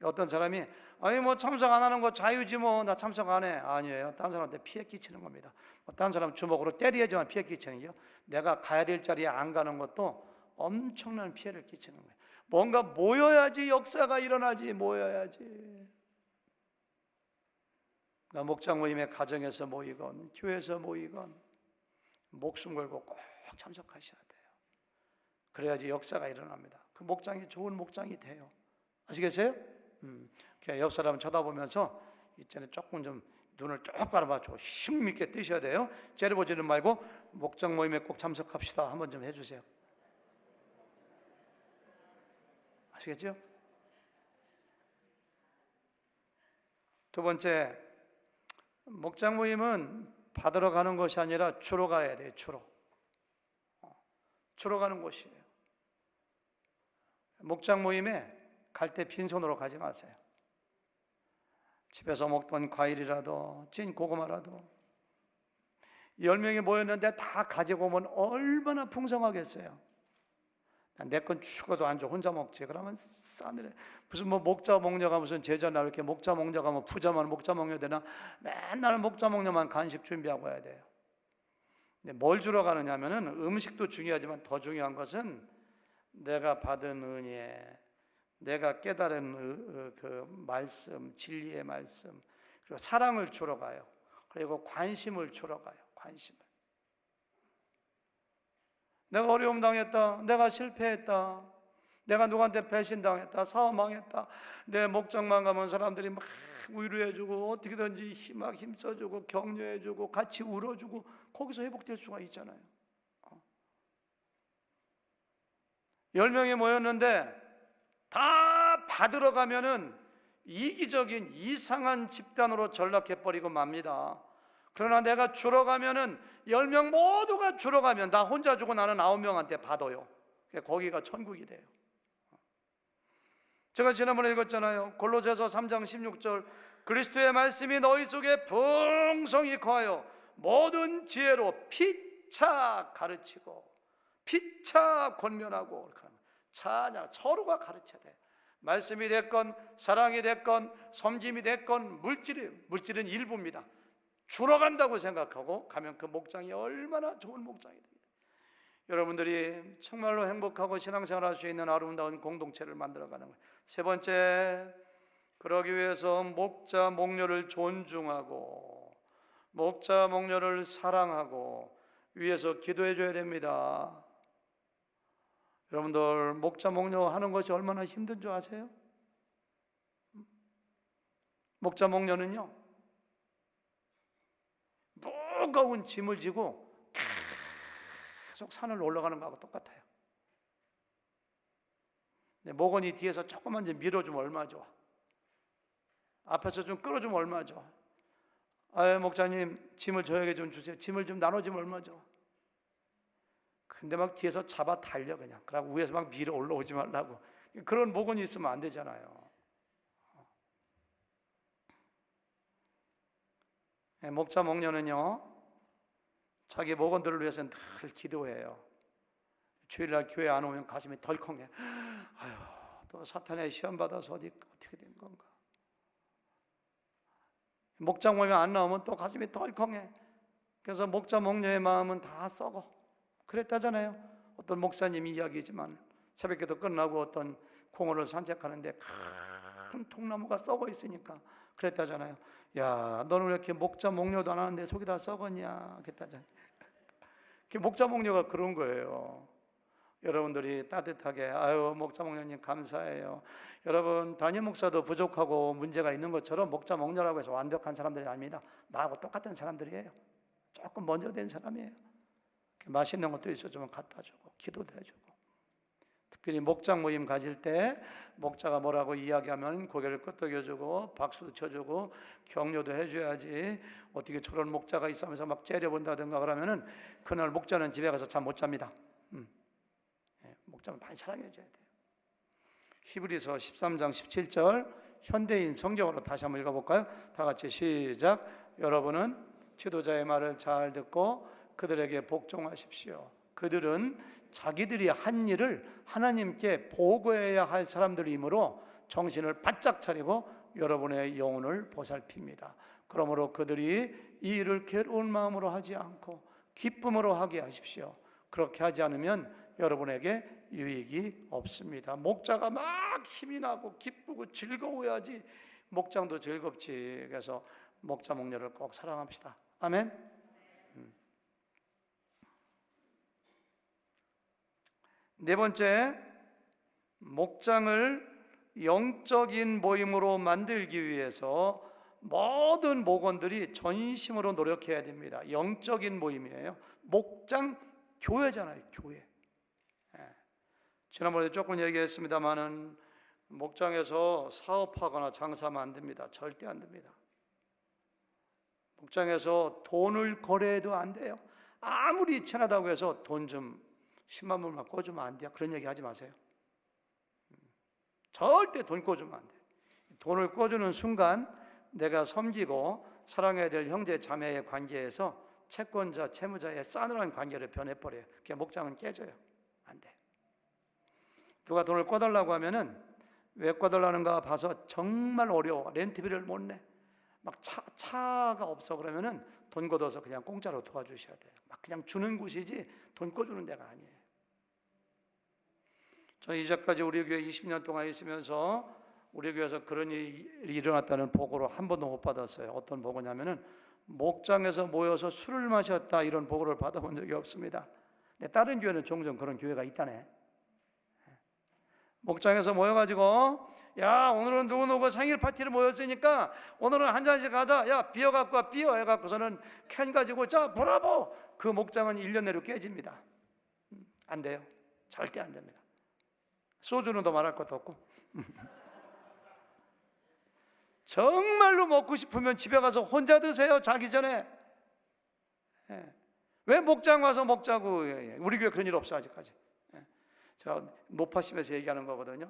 S1: 어떤 사람이 아니 뭐 참석 안 하는 거 자유지 뭐 나 참석 안 해. 아니에요. 다른 사람한테 피해 끼치는 겁니다. 다른 사람 주먹으로 때려야지만 피해 끼치는 게요. 내가 가야 될 자리에 안 가는 것도 엄청난 피해를 끼치는 거예요. 뭔가 모여야지 역사가 일어나지. 모여야지. 목장 모임에 가정에서 모이건 교회에서 모이건 목숨 걸고 꼭 참석하셔야 돼요. 그래야지 역사가 일어납니다. 그 목장이 좋은 목장이 돼요. 아시겠어요? 옆 사람 쳐다보면서 이제는 조금 좀 눈을 쭉 바라봐주고 힘있게 뜨셔야 돼요. 째려보지는 말고 목장 모임에 꼭 참석합시다. 한번 좀 해주세요. 아시겠죠? 두 번째, 목장 모임은 받으러 가는 것이 아니라 주러 가야 돼요. 주러 가는 곳이에요. 목장 모임에 갈 때 빈손으로 가지 마세요. 집에서 먹던 과일이라도 찐 고구마라도 10명이 모였는데 다 가지고 오면 얼마나 풍성하겠어요. 내 건 죽어도 안 줘. 혼자 먹지. 그러면 싸늘해. 무슨 뭐 목자 목녀가 무슨 제자나 이렇게 목자 목녀가 뭐 부자만 목자 목녀 되나. 맨날 목자 목녀만 간식 준비하고 와야 돼요. 근데 뭘 주러 가느냐 하면은 음식도 중요하지만 더 중요한 것은 내가 받은 은혜, 내가 깨달은 그 말씀, 진리의 말씀, 그리고 사랑을 주러 가요. 그리고 관심을 주러 가요. 관심을. 내가 어려움 당했다, 내가 실패했다, 내가 누구한테 배신당했다, 사업 망했다, 내 목장만 가면 사람들이 막 위로해주고 어떻게든지 막 힘써주고 격려해주고 같이 울어주고 거기서 회복될 수가 있잖아요. 10명이 모였는데 다 받으러 가면은 이기적인 이상한 집단으로 전락해버리고 맙니다. 그러나 내가 주러 가면은 10명 모두가 주러 가면 나 혼자 주고 나는 9명한테 받아요. 거기가 천국이 돼요. 제가 지난번에 읽었잖아요. 골로새서 3장 16절, 그리스도의 말씀이 너희 속에 풍성히 거하여 모든 지혜로 피차 가르치고 피차 권면하고, 찬양, 서로가 가르쳐야 돼. 말씀이 됐건 사랑이 됐건 섬김이 됐건 물질은 일부입니다. 주러 간다고 생각하고 가면 그 목장이 얼마나 좋은 목장이 됩니다. 여러분들이 정말로 행복하고 신앙생활 할 수 있는 아름다운 공동체를 만들어가는 거예요. 세 번째, 그러기 위해서 목자 목녀를 존중하고 목자 목녀를 사랑하고 위해서 기도해 줘야 됩니다. 여러분들 목자 목녀 하는 것이 얼마나 힘든 줄 아세요? 목자 목녀는요, 무거운 짐을 지고 계속 산을 올라가는 거하고 똑같아요. 목원이 뒤에서 조금만 좀 밀어주면 얼마나 좋아. 앞에서 좀 끌어주면 얼마나 좋아. 아유 목사님 짐을 저에게 좀 주세요. 짐을 좀 나눠주면 얼마나 좋아. 근데 막 뒤에서 잡아 달려 그냥. 그러고 위에서 막 밀어 올라오지 말라고. 그런 목원이 있으면 안 되잖아요. 목자 목녀는요 자기 목원들을 위해서 늘 기도해요. 주일날 교회 안 오면 가슴이 덜컹해. 아유 또 사탄의 시험 받아서 어떻게 된 건가. 목장 모임에 안 나오면 또 가슴이 덜컹해. 그래서 목자 목녀의 마음은 다 썩어. 그랬다잖아요. 어떤 목사님이 이야기지만 새벽기도 끝나고 어떤 공원을 산책하는데 큰 통나무가 썩어 있으니까 그랬다잖아요. 야 너는 왜 이렇게 목자 목녀도 안 하는데 속이 다 썩었냐 그랬다잖아요. 목자 목녀가 그런 거예요. 여러분들이 따뜻하게 아유 목자 목녀님 감사해요. 여러분 담임 목사도 부족하고 문제가 있는 것처럼 목자 목녀라고 해서 완벽한 사람들이 아닙니다. 나하고 똑같은 사람들이에요. 조금 먼저 된 사람이에요. 맛있는 것도 있어주면 갖다 주고 기도도 해주고. 특별히 목장 모임 가질 때 목자가 뭐라고 이야기하면 고개를 끄덕여주고 박수도 쳐주고 격려도 해줘야지. 어떻게 저런 목자가 있으면서 막 째려본다든가 그러면은 그날 목자는 집에 가서 잠 못 잡니다. 목자는 많이 사랑해줘야 돼요. 히브리서 13장 17절 현대인 성경으로 다시 한번 읽어볼까요? 다 같이 시작. 여러분은 지도자의 말을 잘 듣고 그들에게 복종하십시오. 그들은 자기들이 한 일을 하나님께 보고해야 할 사람들이므로 정신을 바짝 차리고 여러분의 영혼을 보살핍니다. 그러므로 그들이 이 일을 괴로운 마음으로 하지 않고 기쁨으로 하게 하십시오. 그렇게 하지 않으면 여러분에게 유익이 없습니다. 목자가 막 힘이 나고 기쁘고 즐거워야지 목장도 즐겁지. 그래서 목자 목녀를 꼭 사랑합시다. 아멘. 네 번째, 목장을 영적인 모임으로 만들기 위해서 모든 목원들이 전심으로 노력해야 됩니다. 영적인 모임이에요. 목장 교회잖아요. 교회. 지난번에 조금 얘기했습니다마는 목장에서 사업하거나 장사하면 안 됩니다. 절대 안 됩니다. 목장에서 돈을 거래해도 안 돼요. 아무리 친하다고 해서 돈 좀 10만 불만 꿔주면 안 돼요. 그런 얘기 하지 마세요. 절대 돈 꿔주면 안 돼요. 돈을 꿔주는 순간 내가 섬기고 사랑해야 될 형제 자매의 관계에서 채권자 채무자의 싸늘한 관계로 변해버려요. 그게 목장은 깨져요. 안 돼. 누가 돈을 꿔달라고 하면은 왜 꿔달라는가 봐서 정말 어려워. 렌트비를 못 내. 막 차가 없어 그러면은 돈 걷어서 그냥 공짜로 도와주셔야 돼요. 막 그냥 주는 곳이지 돈 꿔주는 데가 아니에요. 저는 이제까지 우리 교회 20년 동안 있으면서 우리 교회에서 그런 일이 일어났다는 보고를 한 번도 못 받았어요. 어떤 보고냐면은 목장에서 모여서 술을 마셨다 이런 보고를 받아본 적이 없습니다. 근데 다른 교회는 종종 그런 교회가 있다네. 목장에서 모여가지고 야 오늘은 누구누구 생일 파티를 모였으니까 오늘은 한 잔씩 하자. 야 비어 갖고 와. 비어 해갖고서는 캔 가지고 자 브라보. 그 목장은 1년 내로 깨집니다. 안 돼요. 절대 안 됩니다. 소주는 더 말할 것도 없고 정말로 먹고 싶으면 집에 가서 혼자 드세요. 자기 전에. 왜 목장 와서 먹자고. 우리 교회 그런 일 없어 아직까지. 제가 높아심에서 얘기하는 거거든요.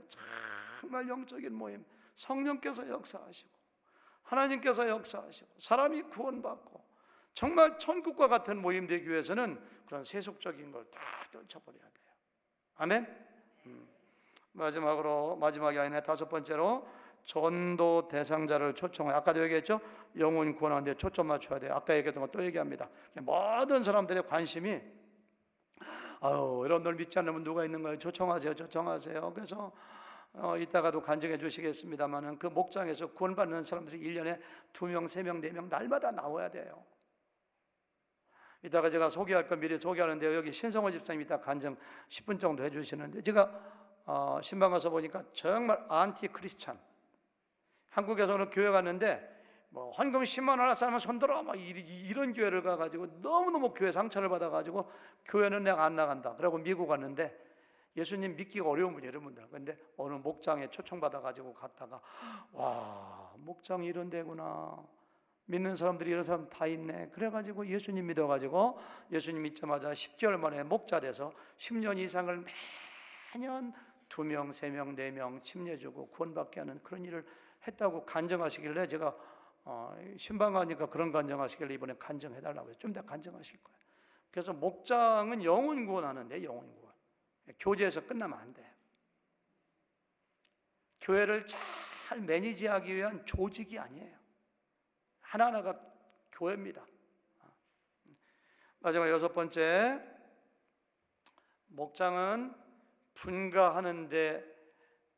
S1: 정말 영적인 모임, 성령께서 역사하시고 하나님께서 역사하시고 사람이 구원받고 정말 천국과 같은 모임 되기 위해서는 그런 세속적인 걸 다 떨쳐버려야 돼요. 아멘. 마지막이 아니라 다섯 번째로 전도 대상자를 초청해요. 아까도 얘기했죠. 영혼 구원하는데 초점 맞춰야 돼요. 아까 얘기했던 거 또 얘기합니다. 모든 사람들의 관심이 아유 여러분들 믿지 않으면 누가 있는 거예요. 초청하세요. 초청하세요. 그래서 이따가도 간증해 주시겠습니다마는 그 목장에서 구원받는 사람들이 1년에 2명, 3명, 4명 날마다 나와야 돼요. 이따가 제가 소개할 건 미리 소개하는데요. 여기 신성호 집사님 이따 간증 10분 정도 해주시는데 제가 신방 가서 보니까 정말 안티 크리스찬. 한국에서는 교회 갔는데 뭐 헌금 10만 원 할 사람은 손들어 막 이런 교회를 가가지고 너무너무 교회 상처를 받아가지고 교회는 내가 안 나간다. 그러고 미국 갔는데 예수님 믿기가 어려운 분이 여러분들. 근데 어느 목장에 초청받아가지고 갔다가 와, 목장이 이런 데구나. 믿는 사람들이 이런 사람 다 있네. 그래가지고 예수님 믿어가지고 예수님 믿자마자 10개월 만에 목자 돼서 10년 이상을 매년 2명, 3명, 4명 침례주고 구원받게 하는 그런 일을 했다고 간증하시길래 제가 신방 가니까 그런 간증하시길래 이번에 간증해달라고 해서 좀 더 간증하실 거예요. 그래서 목장은 영혼 구원하는데 영혼 구원. 교제에서 끝나면 안 돼요. 교회를 잘 매니지하기 위한 조직이 아니에요. 하나하나가 교회입니다. 마지막 6번째, 목장은 분가하는데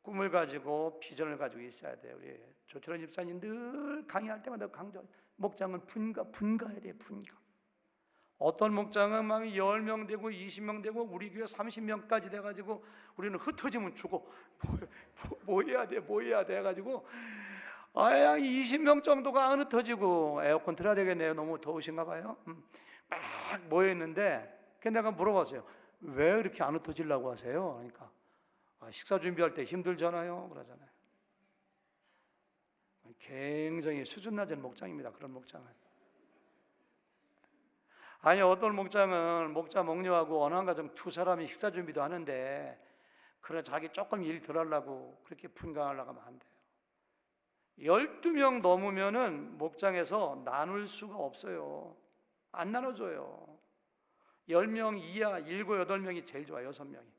S1: 꿈을 가지고 비전을 가지고 있어야 돼요. 우리 조철원 집사님 늘 강의할 때마다 강조, 목장은 분가해야 돼요. 분가. 어떤 목장은 막 10명 되고 20명 되고 우리 교회 30명까지 돼가지고 우리는 흩어지면 죽어. 뭐 해야 돼 해가지고 20명 정도가 안 흩어지고 에어컨 틀어야 되겠네요. 너무 더우신가 봐요. 막 모여있는데 내가 물어봤어요. 왜 이렇게 안 흩어지려고 하세요? 그러니까 식사 준비할 때 힘들잖아요. 그러잖아요. 굉장히 수준 낮은 목장입니다. 그런 목장은. 아니 어떤 목장은 목자 목녀하고 어느 한 가정 2사람이 식사 준비도 하는데 그래 자기 조금 일 덜 하려고 그렇게 분강하려고 하면 안 돼요. 12명 넘으면은 목장에서 나눌 수가 없어요. 안 나눠줘요. 10명 이하 7, 8명이 제일 좋아요. 6명이.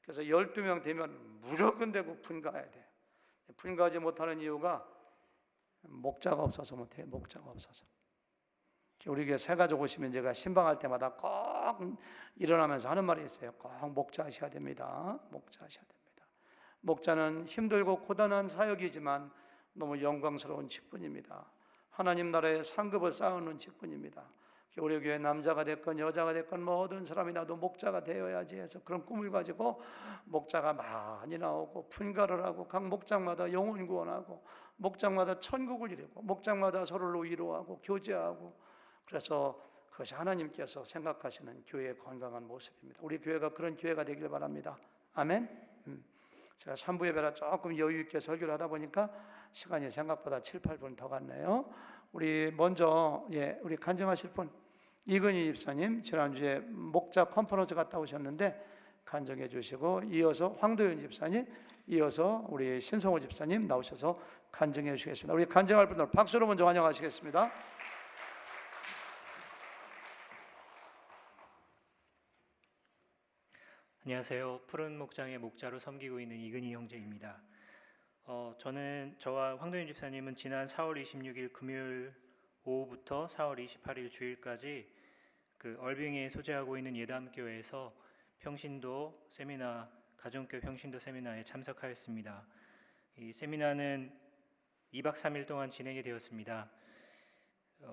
S1: 그래서 12명 되면 무조건 되고 분가해야 돼요. 분가하지 못하는 이유가 목자가 없어서 못해요. 목자가 없어서. 우리 교회 새가족 오시면 제가 신방할 때마다 꼭 일어나면서 하는 말이 있어요. 꼭 목자하셔야 됩니다. 목자하셔야 됩니다. 목자는 힘들고 고단한 사역이지만 너무 영광스러운 직분입니다. 하나님 나라의 상급을 쌓는 직분입니다. 우리 교회 남자가 됐건 여자가 됐건 모든 사람이 나도 목자가 되어야지 해서 그런 꿈을 가지고 목자가 많이 나오고 분가를 하고 각 목장마다 영혼 구원하고 목장마다 천국을 이루고 목장마다 서로를 위로하고 교제하고 그래서 그것이 하나님께서 생각하시는 교회의 건강한 모습입니다. 우리 교회가 그런 교회가 되길 바랍니다. 아멘. 제가 3부 예배라 조금 여유 있게 설교를 하다 보니까 시간이 생각보다 7, 8분 더 갔네요. 우리 먼저 우리 간증하실 분 이근희 집사님 지난주에 목자 컨퍼런스 갔다 오셨는데 간증해 주시고 이어서 황도현 집사님 이어서 우리 신성호 집사님 나오셔서 간증해 주시겠습니다. 우리 간증할 분들 박수로 먼저 환영하시겠습니다.
S2: 안녕하세요. 푸른 목장의 목자로 섬기고 있는 이근희 형제입니다. 저와 황도현 집사님은 지난 4월 26일 금요일 오후부터 4월 28일 주일까지 그 얼빙에 소재하고 있는 예담교회에서 평신도 세미나, 가정교회 평신도 세미나에 참석하였습니다. 이 세미나는 2박 3일 동안 진행이 되었습니다.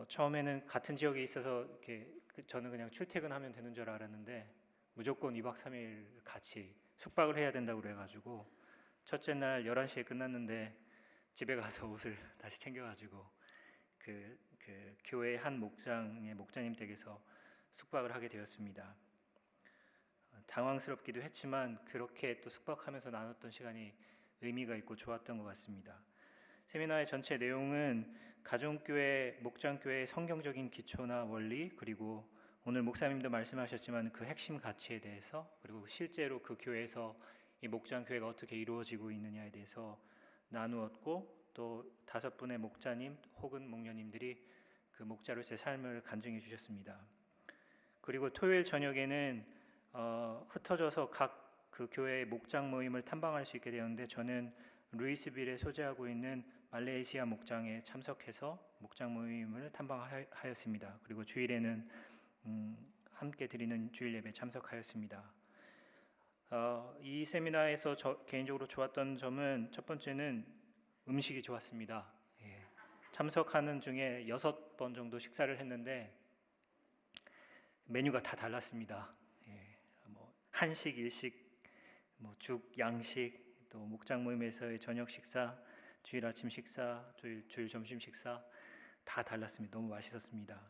S2: 처음에는 같은 지역에 있어서 이렇게 저는 그냥 출퇴근하면 되는 줄 알았는데 무조건 2박 3일 같이 숙박을 해야 된다고 그래가지고 첫째 날 11시에 끝났는데 집에 가서 옷을 다시 챙겨가지고 그 교회 한 목장의 목자님 댁에서 숙박을 하게 되었습니다. 당황스럽기도 했지만 그렇게 또 숙박하면서 나눴던 시간이 의미가 있고 좋았던 것 같습니다. 세미나의 전체 내용은 가정교회, 목장교회의 성경적인 기초나 원리 그리고 오늘 목사님도 말씀하셨지만 그 핵심 가치에 대해서 그리고 실제로 그 교회에서 이 목장교회가 어떻게 이루어지고 있느냐에 대해서 나누었고 또 5분의 목자님 혹은 목녀님들이 그 목자로서의 삶을 간증해 주셨습니다. 그리고 토요일 저녁에는 흩어져서 각 그 교회의 목장 모임을 탐방할 수 있게 되었는데 저는 루이스빌에 소재하고 있는 말레이시아 목장에 참석해서 목장 모임을 탐방하였습니다. 그리고 주일에는 함께 드리는 주일 예배에 참석하였습니다. 이 세미나에서 개인적으로 좋았던 점은 첫 번째는 음식이 좋았습니다. 참석하는 중에 6번 정도 식사를 했는데 메뉴가 다 달랐습니다. 한식, 일식, 죽, 양식, 또 목장 모임에서의 저녁 식사, 주일 아침 식사, 주일 점심 식사 다 달랐습니다. 너무 맛있었습니다.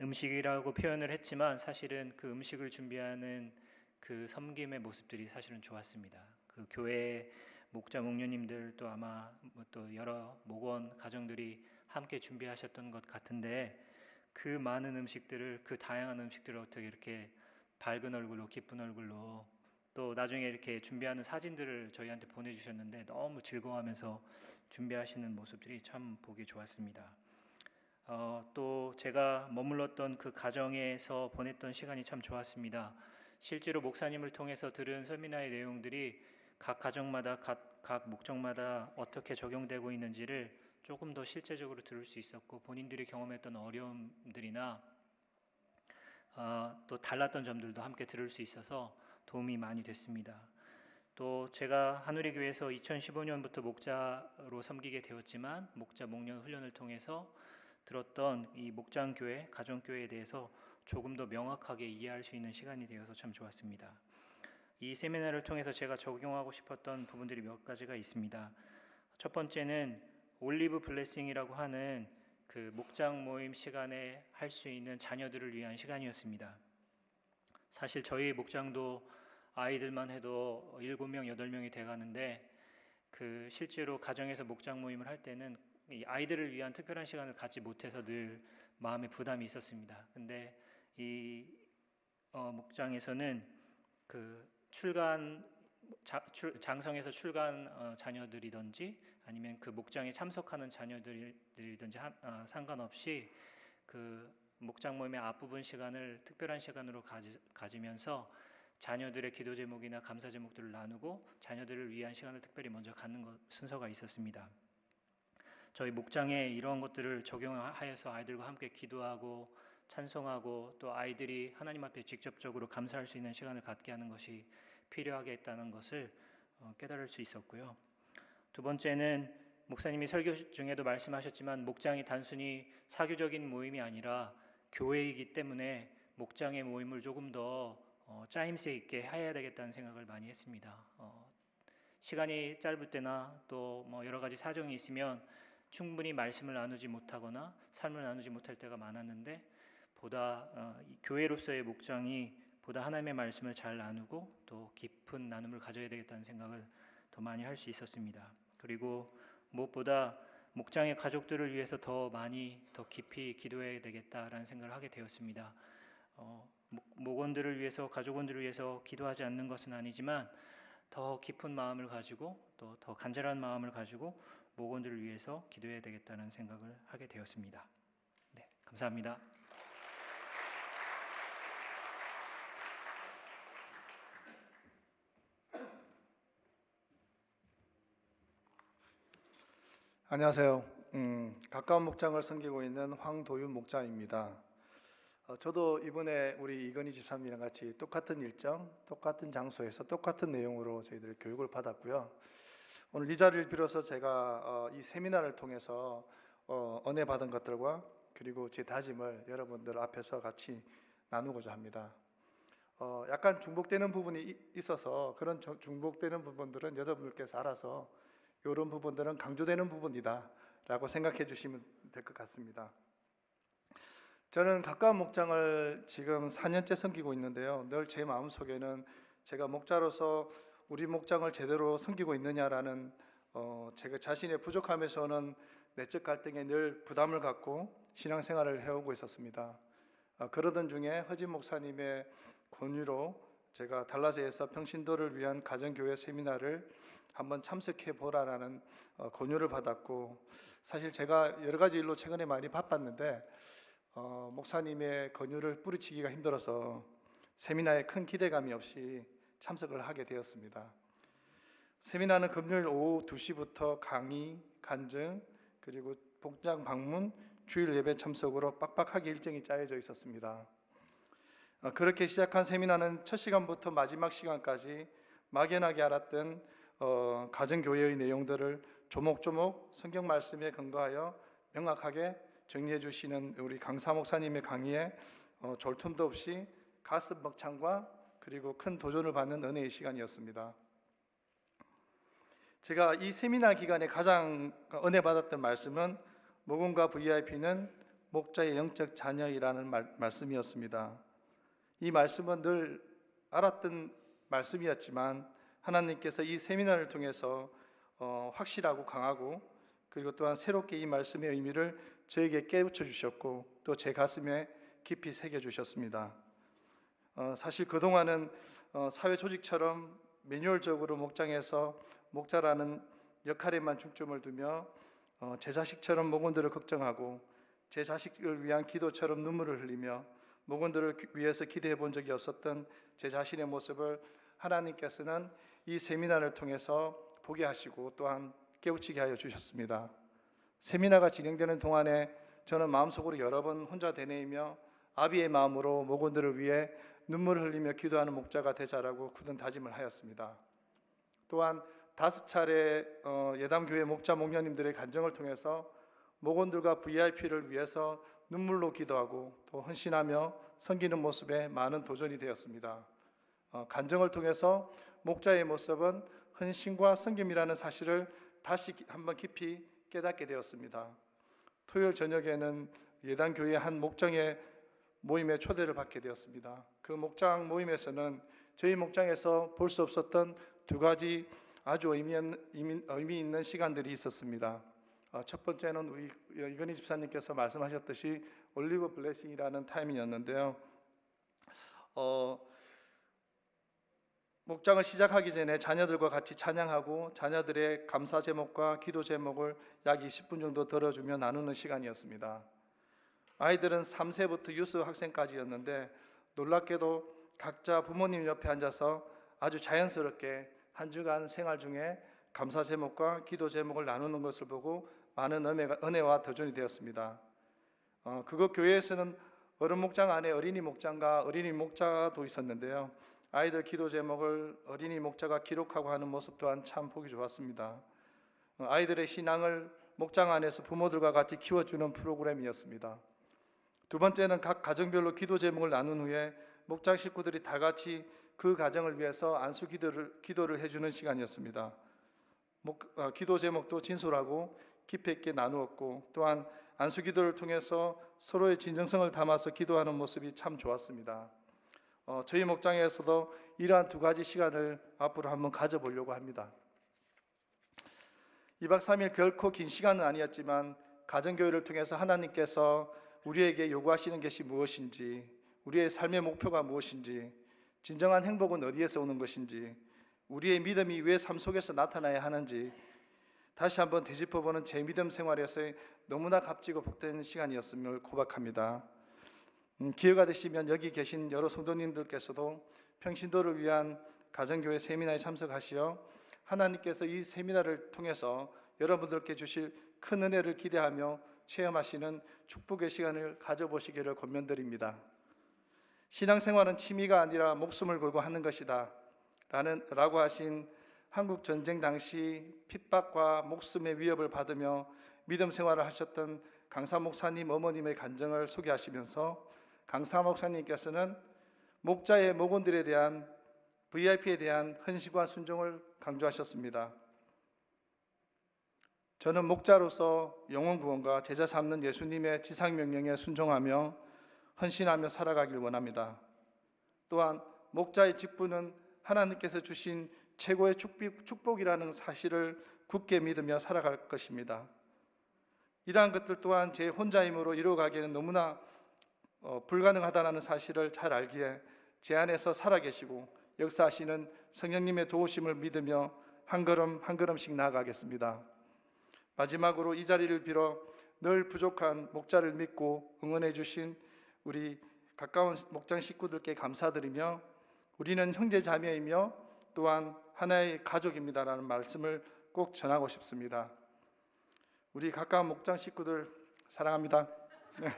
S2: 음식이라고 표현을 했지만 사실은 그 음식을 준비하는 그 섬김의 모습들이 사실은 좋았습니다. 그 교회 목자 목녀님들 또 아마 또 여러 목원 가정들이 함께 준비하셨던 것 같은데 그 많은 음식들을 그 다양한 음식들을 어떻게 이렇게 밝은 얼굴로 기쁜 얼굴로 또 나중에 이렇게 준비하는 사진들을 저희한테 보내주셨는데 너무 즐거워하면서 준비하시는 모습들이 참 보기 좋았습니다. 또 제가 머물렀던 그 가정에서 보냈던 시간이 참 좋았습니다. 실제로 목사님을 통해서 들은 세미나의 내용들이 각 가정마다 각 목적마다 어떻게 적용되고 있는지를 조금 더 실제적으로 들을 수 있었고 본인들이 경험했던 어려움들이나 또 달랐던 점들도 함께 들을 수 있어서 도움이 많이 됐습니다. 또 제가 한우리교회에서 2015년부터 목자로 섬기게 되었지만 목자 목련 훈련을 통해서 들었던 이 목장교회, 가정교회에 대해서 조금 더 명확하게 이해할 수 있는 시간이 되어서 참 좋았습니다. 이 세미나를 통해서 제가 적용하고 싶었던 부분들이 몇 가지가 있습니다. 첫 번째는 올리브 블레싱이라고 하는 그 목장 모임 시간에 할 수 있는 자녀들을 위한 시간이었습니다. 사실 저희 목장도 아이들만 해도 7명, 8명이 돼가는데 그 실제로 가정에서 목장 모임을 할 때는 이 아이들을 위한 특별한 시간을 갖지 못해서 늘 마음에 부담이 있었습니다. 근데 이 목장에서는 그 장성에서 출간 자녀들이든지 아니면 그 목장에 참석하는 자녀들이든지 상관없이 그 목장 모임의 앞부분 시간을 특별한 시간으로 가지면서 자녀들의 기도 제목이나 감사 제목들을 나누고 자녀들을 위한 시간을 특별히 먼저 갖는 순서가 있었습니다. 저희 목장에 이러한 것들을 적용하여서 아이들과 함께 기도하고 찬송하고 또 아이들이 하나님 앞에 직접적으로 감사할 수 있는 시간을 갖게 하는 것이 필요하겠다는 것을 깨달을 수 있었고요. 두 번째는 목사님이 설교 중에도 말씀하셨지만 목장이 단순히 사교적인 모임이 아니라 교회이기 때문에 목장의 모임을 조금 더 짜임새 있게 해야 되겠다는 생각을 많이 했습니다. 시간이 짧을 때나 또 뭐 여러 가지 사정이 있으면 충분히 말씀을 나누지 못하거나 삶을 나누지 못할 때가 많았는데 보다 교회로서의 목장이 보다 하나님의 말씀을 잘 나누고 또 깊은 나눔을 가져야 되겠다는 생각을 더 많이 할 수 있었습니다. 그리고 무엇보다 목장의 가족들을 위해서 더 깊이 기도해야 되겠다라는 생각을 하게 되었습니다. 목원들을 위해서 가족원들을 위해서 기도하지 않는 것은 아니지만 더 깊은 마음을 가지고 또 더 간절한 마음을 가지고 목원들을 위해서 기도해야 되겠다는 생각을 하게 되었습니다. 네, 감사합니다.
S1: 안녕하세요. 가까운 목장을 섬기고 있는 황도윤 목자입니다. 저도 이번에 우리 이건희 집사님이랑 같이 똑같은 일정, 똑같은 장소에서 똑같은 내용으로 저희들 교육을 받았고요. 오늘 이 자리를 빌어서 제가 이 세미나를 통해서 은혜 받은 것들과 그리고 제 다짐을 여러분들 앞에서 같이 나누고자 합니다. 약간 중복되는 부분이 있어서 그런 중복되는 부분들은 여러분들께서 알아서 이런 부분들은 강조되는 부분이다 라고 생각해 주시면 될 것 같습니다. 저는 가까운 목장을 지금 4년째 섬기고 있는데요, 늘 제 마음속에는 제가 목자로서 우리 목장을 제대로 섬기고 있느냐라는 제가 자신의 부족함에서는 내적 갈등에 늘 부담을 갖고 신앙생활을 해오고 있었습니다. 그러던 중에 허진 목사님의 권유로 제가 달라스에서 평신도를 위한 가정교회 세미나를 한번 참석해 보라라는 권유를 받았고, 사실 제가 여러 가지 일로 최근에 많이 바빴는데 목사님의 권유를 뿌리치기가 힘들어서 세미나에 큰 기대감이 없이 참석을 하게 되었습니다. 세미나는 금요일 오후 2시부터 강의, 간증, 그리고 복장 방문, 주일 예배 참석으로 빡빡하게 일정이 짜여져 있었습니다. 그렇게 시작한 세미나는 첫 시간부터 마지막 시간까지 막연하게 알았던 가정교회의 내용들을 조목조목 성경 말씀에 근거하여 명확하게 정리해 주시는 우리 강사 목사님의 강의에 졸 틈도 없이 가슴 벅찬과 그리고 큰 도전을 받는 은혜의 시간이었습니다.
S3: 제가 이 세미나 기간에 가장 은혜 받았던 말씀은 목원과 VIP는 목자의 영적 자녀이라는 말씀이었습니다. 이 말씀은 늘 알았던 말씀이었지만 하나님께서 이 세미나를 통해서 확실하고 강하고 그리고 또한 새롭게 이 말씀의 의미를 저에게 깨우쳐 주셨고 또 제 가슴에 깊이 새겨 주셨습니다. 사실 그동안은 사회 조직처럼 매뉴얼적으로 목장에서 목자라는 역할에만 중점을 두며 제 자식처럼 목원들을 걱정하고 제 자식을 위한 기도처럼 눈물을 흘리며 목원들을 위해서 기도해 본 적이 없었던 제 자신의 모습을 하나님께서는 이 세미나를 통해서 보게 하시고 또한 깨우치게 하여 주셨습니다. 세미나가 진행되는 동안에 저는 마음속으로 여러 번 혼자 되뇌이며 아비의 마음으로 목원들을 위해 눈물을 흘리며 기도하는 목자가 되자라고 굳은 다짐을 하였습니다. 또한 5차례 예담교회 목자 목녀님들의 간증을 통해서 목원들과 VIP를 위해서 눈물로 기도하고 또 헌신하며 섬기는 모습에 많은 도전이 되었습니다. 간증을 통해서 목자의 모습은 헌신과 섬김이라는 사실을 다시 한번 깊이 깨닫게 되었습니다. 토요일 저녁에는 예담교회 한 목장의 모임에 초대를 받게 되었습니다. 그 목장 모임에서는 저희 목장에서 볼 수 없었던 두 가지 아주 의미 있는 시간들이 있었습니다. 첫 번째는 우리 이건희 집사님께서 말씀하셨듯이 올리브 블레싱이라는 타임이었는데요. 목장을 시작하기 전에 자녀들과 같이 찬양하고 자녀들의 감사 제목과 기도 제목을 약 20분 정도 들어주며 나누는 시간이었습니다. 아이들은 3세부터 유스 학생까지였는데 놀랍게도 각자 부모님 옆에 앉아서 아주 자연스럽게 한 주간 생활 중에 감사 제목과 기도 제목을 나누는 것을 보고 많은 은혜와 도전이 되었습니다. 그곳 교회에서는 어른 목장 안에 어린이 목장과 어린이 목자도 있었는데요. 아이들 기도 제목을 어린이 목자가 기록하고 하는 모습 또한 참 보기 좋았습니다. 아이들의 신앙을 목장 안에서 부모들과 같이 키워주는 프로그램이었습니다. 두 번째는 각 가정별로 기도 제목을 나눈 후에 목장 식구들이 다 같이 그 가정을 위해서 안수 기도를 해주는 시간이었습니다. 기도 제목도 진솔하고 깊이 있게 나누었고 또한 안수 기도를 통해서 서로의 진정성을 담아서 기도하는 모습이 참 좋았습니다. 저희 목장에서도 이러한 두 가지 시간을 앞으로 한번 가져보려고 합니다. 2박 3일 결코 긴 시간은 아니었지만 가정교회를 통해서 하나님께서 우리에게 요구하시는 것이 무엇인지, 우리의 삶의 목표가 무엇인지, 진정한 행복은 어디에서 오는 것인지, 우리의 믿음이 왜 삶 속에서 나타나야 하는지 다시 한번 되짚어보는 제 믿음 생활에서의 너무나 값지고 복된 시간이었음을 고백합니다. 기회가 되시면 여기 계신 여러 성도님들께서도 평신도를 위한 가정교회 세미나에 참석하시어 하나님께서 이 세미나를 통해서 여러분들께 주실 큰 은혜를 기대하며 체험하시는 축복의 시간을 가져보시기를 권면드립니다. 신앙생활은 취미가 아니라 목숨을 걸고 하는 것이다 라고 하신 한국 전쟁 당시 핍박과 목숨의 위협을 받으며 믿음 생활을 하셨던 강사 목사님 어머님의 간증을 소개하시면서 강사 목사님께서는 목자의 목원들에 대한 VIP에 대한 헌신과 순종을 강조하셨습니다. 저는 목자로서 영혼 구원과 제자 삼는 예수님의 지상 명령에 순종하며 헌신하며 살아가길 원합니다. 또한 목자의 직분은 하나님께서 주신 최고의 축복이라는 사실을 굳게 믿으며 살아갈 것입니다. 이러한 것들 또한 제 혼자 힘으로 이루어가기에는 너무나 불가능하다는 사실을 잘 알기에 제 안에서 살아계시고 역사하시는 성령님의 도우심을 믿으며 한 걸음 한 걸음씩 나아가겠습니다. 마지막으로 이 자리를 빌어 늘 부족한 목자를 믿고 응원해 주신 우리 가까운 목장 식구들께 감사드리며 우리는 형제 자매이며 또한 하나의 가족입니다라는 말씀을 꼭 전하고 싶습니다. 우리 가까운 목장 식구들 사랑합니다. 네.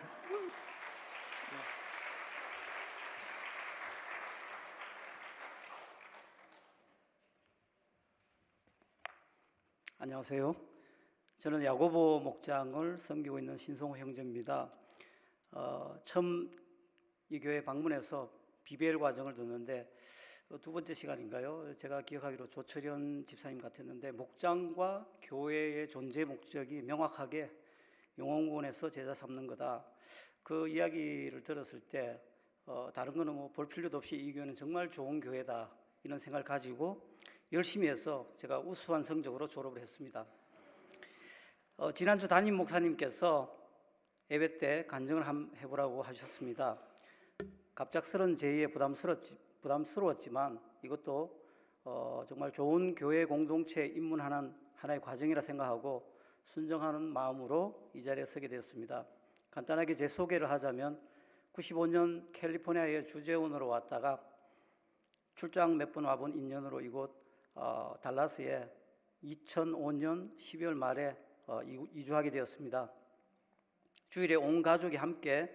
S4: 안녕하세요. 저는 야고보 목장을 섬기고 있는 신성호 형제입니다. 처음 이 교회 방문해서 비배일 과정을 듣는데 두 번째 시간인가요? 제가 기억하기로 조철현 집사님 같았는데 목장과 교회의 존재 목적이 명확하게 용원군에서 제자 삼는 거다. 그 이야기를 들었을 때 다른 거는 뭐 볼 필요도 없이 이 교회는 정말 좋은 교회다 이런 생각을 가지고 열심히 해서 제가 우수한 성적으로 졸업을 했습니다. 지난주 담임 목사님께서 예배 때 간증을 해보라고 하셨습니다. 갑작스런 제의에 부담스러웠지만 이것도 정말 좋은 교회 공동체에 입문하는 하나의 과정이라 생각하고 순정하는 마음으로 이 자리에 서게 되었습니다. 간단하게 제 소개를 하자면 95년 캘리포니아의 주재원으로 왔다가 출장 몇 번 와본 인연으로 이곳 달라스에 2005년 12월 말에 이주하게 되었습니다. 주일에 온 가족이 함께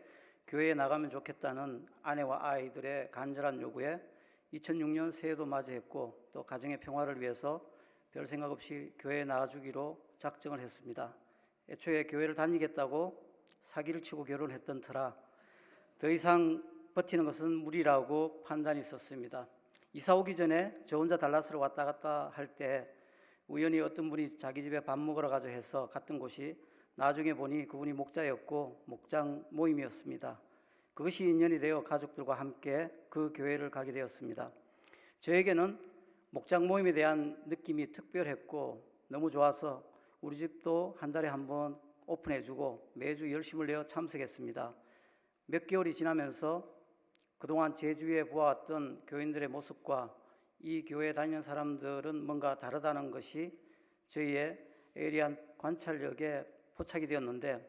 S4: 교회에 나가면 좋겠다는 아내와 아이들의 간절한 요구에 2006년 새해도 맞이했고 또 가정의 평화를 위해서 별 생각 없이 교회에 나가주기로 작정을 했습니다. 애초에 교회를 다니겠다고 사기를 치고 결혼했던 터라 더 이상 버티는 것은 무리라고 판단이 있었습니다. 이사 오기 전에 저 혼자 달라스로 왔다 갔다 할 때 우연히 어떤 분이 자기 집에 밥 먹으러 가자 해서 갔던 곳이 나중에 보니 그분이 목자였고 목장 모임이었습니다. 그것이 인연이 되어 가족들과 함께 그 교회를 가게 되었습니다. 저에게는 목장 모임에 대한 느낌이 특별했고 너무 좋아서 우리 집도 한 달에 한 번 오픈해주고 매주 열심을 내어 참석했습니다. 몇 개월이 지나면서 그동안 제주에 보아왔던 교인들의 모습과 이 교회에 다니는 사람들은 뭔가 다르다는 것이 저희의 예리한 관찰력에 포착이 되었는데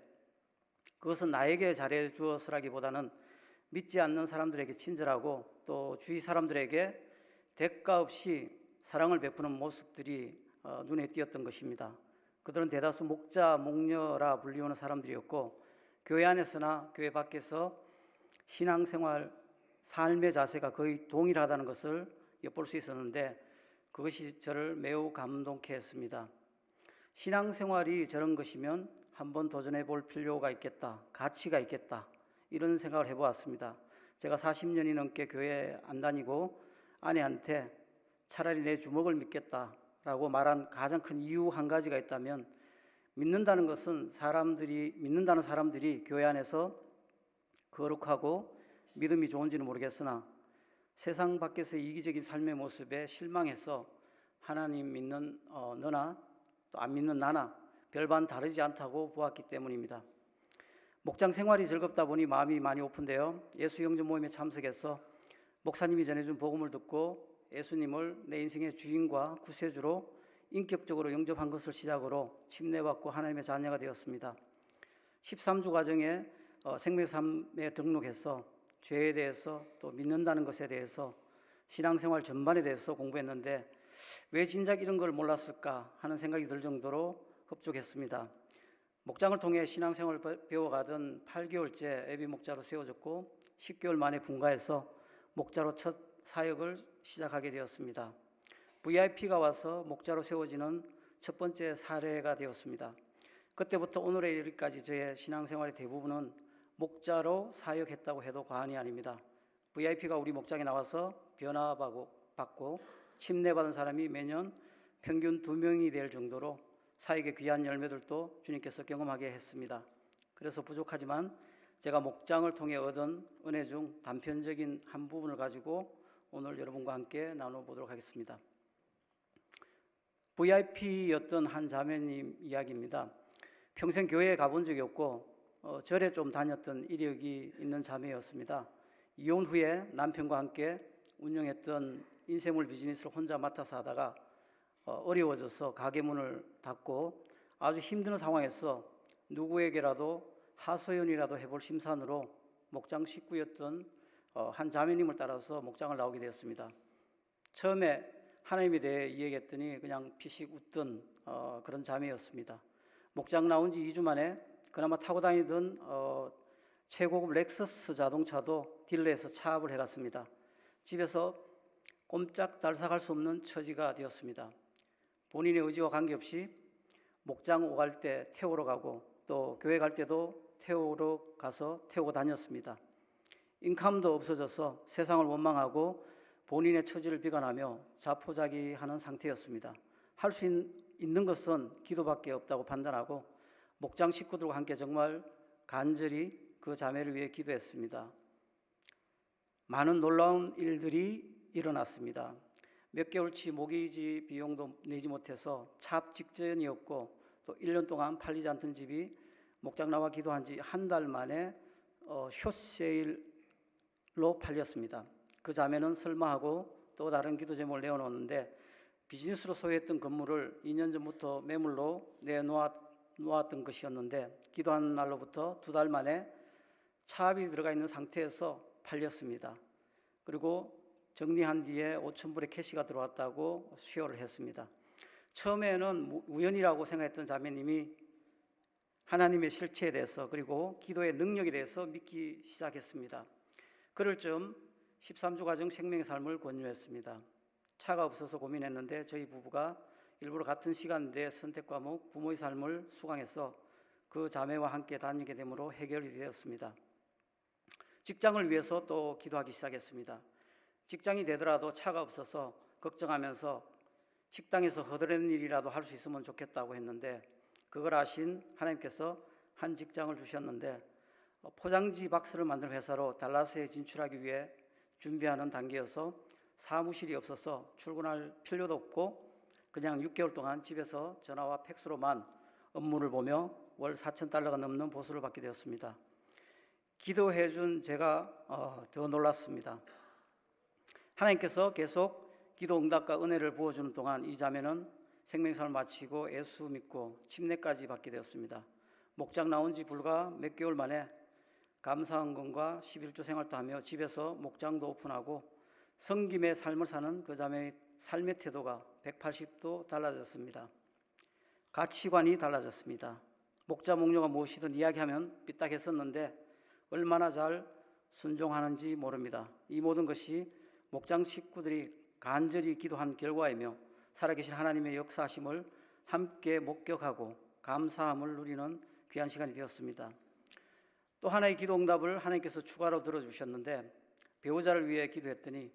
S4: 그것은 나에게 잘해 주었으라기보다는 믿지 않는 사람들에게 친절하고 또 주위 사람들에게 대가 없이 사랑을 베푸는 모습들이 눈에 띄었던 것입니다. 그들은 대다수 목자, 목녀라 불리우는 사람들이었고 교회 안에서나 교회 밖에서 신앙생활, 삶의 자세가 거의 동일하다는 것을 엿볼 수 있었는데 그것이 저를 매우 감동케 했습니다. 신앙생활이 저런 것이면 한번 도전해 볼 필요가 있겠다, 가치가 있겠다 이런 생각을 해보았습니다. 제가 40년이 넘게 교회 안 다니고 아내한테 차라리 내 주먹을 믿겠다라고 말한 가장 큰 이유 한 가지가 있다면 믿는다는 것은 믿는다는 사람들이 교회 안에서 거룩하고 믿음이 좋은지는 모르겠으나 세상 밖에서의 이기적인 삶의 모습에 실망해서 하나님 믿는 너나 또 안 믿는 나나 별반 다르지 않다고 보았기 때문입니다. 목장 생활이 즐겁다 보니 마음이 많이 오픈되어 예수 영접 모임에 참석해서 목사님이 전해준 복음을 듣고 예수님을 내 인생의 주인과 구세주로 인격적으로 영접한 것을 시작으로 침례받고 하나님의 자녀가 되었습니다. 13주 과정에 생명삼에 등록해서 죄에 대해서 또 믿는다는 것에 대해서 신앙생활 전반에 대해서 공부했는데 왜 진작 이런 걸 몰랐을까 하는 생각이 들 정도로 흡족했습니다. 목장을 통해 신앙생활을 배워가던 8개월째 예비 목자로 세워졌고 10개월 만에 분가해서 목자로 첫 사역을 시작하게 되었습니다. VIP가 와서 목자로 세워지는 첫 번째 사례가 되었습니다. 그때부터 오늘에 이르기까지 저의 신앙생활의 대부분은 목자로 사역했다고 해도 과언이 아닙니다. VIP가 우리 목장에 나와서 변화받고 침례받은 사람이 매년 평균 2명이 될 정도로 사역의 귀한 열매들도 주님께서 경험하게 했습니다. 그래서 부족하지만 제가 목장을 통해 얻은 은혜 중 단편적인 한 부분을 가지고 오늘 여러분과 함께 나눠보도록 하겠습니다. VIP였던 한 자매님 이야기입니다. 평생 교회에 가본 적이 없고 절에 좀 다녔던 이력이 있는 자매였습니다. 이혼 후에 남편과 함께 운영했던 인쇄물 비즈니스를 혼자 맡아서 하다가 어려워져서 가게 문을 닫고 아주 힘든 상황에서 누구에게라도 하소연이라도 해볼 심산으로 목장 식구였던 한 자매님을 따라서 목장을 나오게 되었습니다. 처음에 하나님에 대해 이야기했더니 그냥 피식 웃던 그런 자매였습니다. 목장 나온 지 2주 만에 그나마 타고 다니던 최고급 렉서스 자동차도 딜러에서 차압을 해갔습니다. 집에서 꼼짝달싹할 수 없는 처지가 되었습니다. 본인의 의지와 관계없이 목장 오갈 때 태우러 가고 또 교회 갈 때도 태우러 가서 태우고 다녔습니다. 인감도 없어져서 세상을 원망하고 본인의 처지를 비관하며 자포자기하는 상태였습니다. 할 수 있는 것은 기도밖에 없다고 판단하고 목장 식구들과 함께 정말 간절히 그 자매를 위해 기도했습니다. 많은 놀라운 일들이 일어났습니다. 몇 개월치 모기지 비용도 내지 못해서 차압 직전이었고 또 1년 동안 팔리지 않던 집이 목장 나와 기도한 지 한 달 만에 숏세일로 팔렸습니다. 그 자매는 설마 하고 또 다른 기도 제목을 내어놓았는데 비즈니스로 소유했던 건물을 2년 전부터 매물로 내놓았던 것이었는데 기도한 날로부터 2달 만에 차압이 들어가 있는 상태에서 팔렸습니다. 그리고 정리한 뒤에 5,000불의 캐시가 들어왔다고 수여를 했습니다. 처음에는 우연이라고 생각했던 자매님이 하나님의 실체에 대해서 그리고 기도의 능력에 대해서 믿기 시작했습니다. 그럴 즈음 13주 가정 생명의 삶을 권유했습니다. 차가 없어서 고민했는데 저희 부부가 일부러 같은 시간대에 선택 과목 부모의 삶을 수강해서 그 자매와 함께 다니게 되므로 해결이 되었습니다. 직장을 위해서 또 기도하기 시작했습니다. 직장이 되더라도 차가 없어서 걱정하면서 식당에서 허드렛 일이라도 할 수 있으면 좋겠다고 했는데 그걸 아신 하나님께서 한 직장을 주셨는데 포장지 박스를 만드는 회사로 달라스에 진출하기 위해 준비하는 단계여서 사무실이 없어서 출근할 필요도 없고 그냥 6개월 동안 집에서 전화와 팩스로만 업무를 보며 월 4,000달러가 넘는 보수를 받게 되었습니다. 기도해 준 제가 더 놀랐습니다. 하나님께서 계속 기도 응답과 은혜를 부어주는 동안 이 자매는 생명삶을 마치고 예수 믿고 침례까지 받게 되었습니다. 목장 나온 지 불과 몇 개월 만에 감사헌금과 11조 생활도 하며 집에서 목장도 오픈하고 성김의 삶을 사는 그 자매의 삶의 태도가 180도 달라졌습니다. 가치관이 달라졌습니다. 목자 목료가 무엇이든 이야기하면 삐딱했었는데 얼마나 잘 순종하는지 모릅니다. 이 모든 것이 목장 식구들이 간절히 기도한 결과이며 살아계신 하나님의 역사하심을 함께 목격하고 감사함을 누리는 귀한 시간이 되었습니다. 또 하나의 기도 응답을 하나님께서 추가로 들어주셨는데 배우자를 위해 기도했더니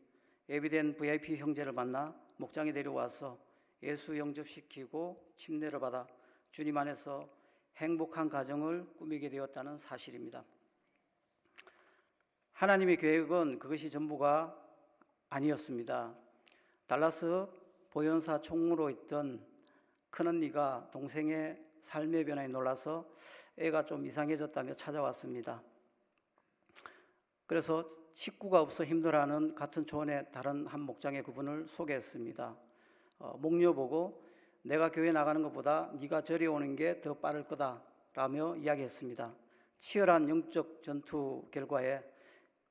S4: 예비된 VIP 형제를 만나 목장에 데려와서 예수 영접시키고 침례를 받아 주님 안에서 행복한 가정을 꾸미게 되었다는 사실입니다. 하나님의 계획은 그것이 전부가 아니었습니다. 달라스 보현사 총무로 있던 큰언니가 동생의 삶의 변화에 놀라서 애가 좀 이상해졌다며 찾아왔습니다. 그래서 식구가 없어 힘들어하는 같은 초원의 다른 한 목장의 그분을 소개했습니다. 목료 보고 내가 교회 나가는 것보다 네가 절에 오는 게 더 빠를 거다라며 이야기했습니다. 치열한 영적 전투 결과에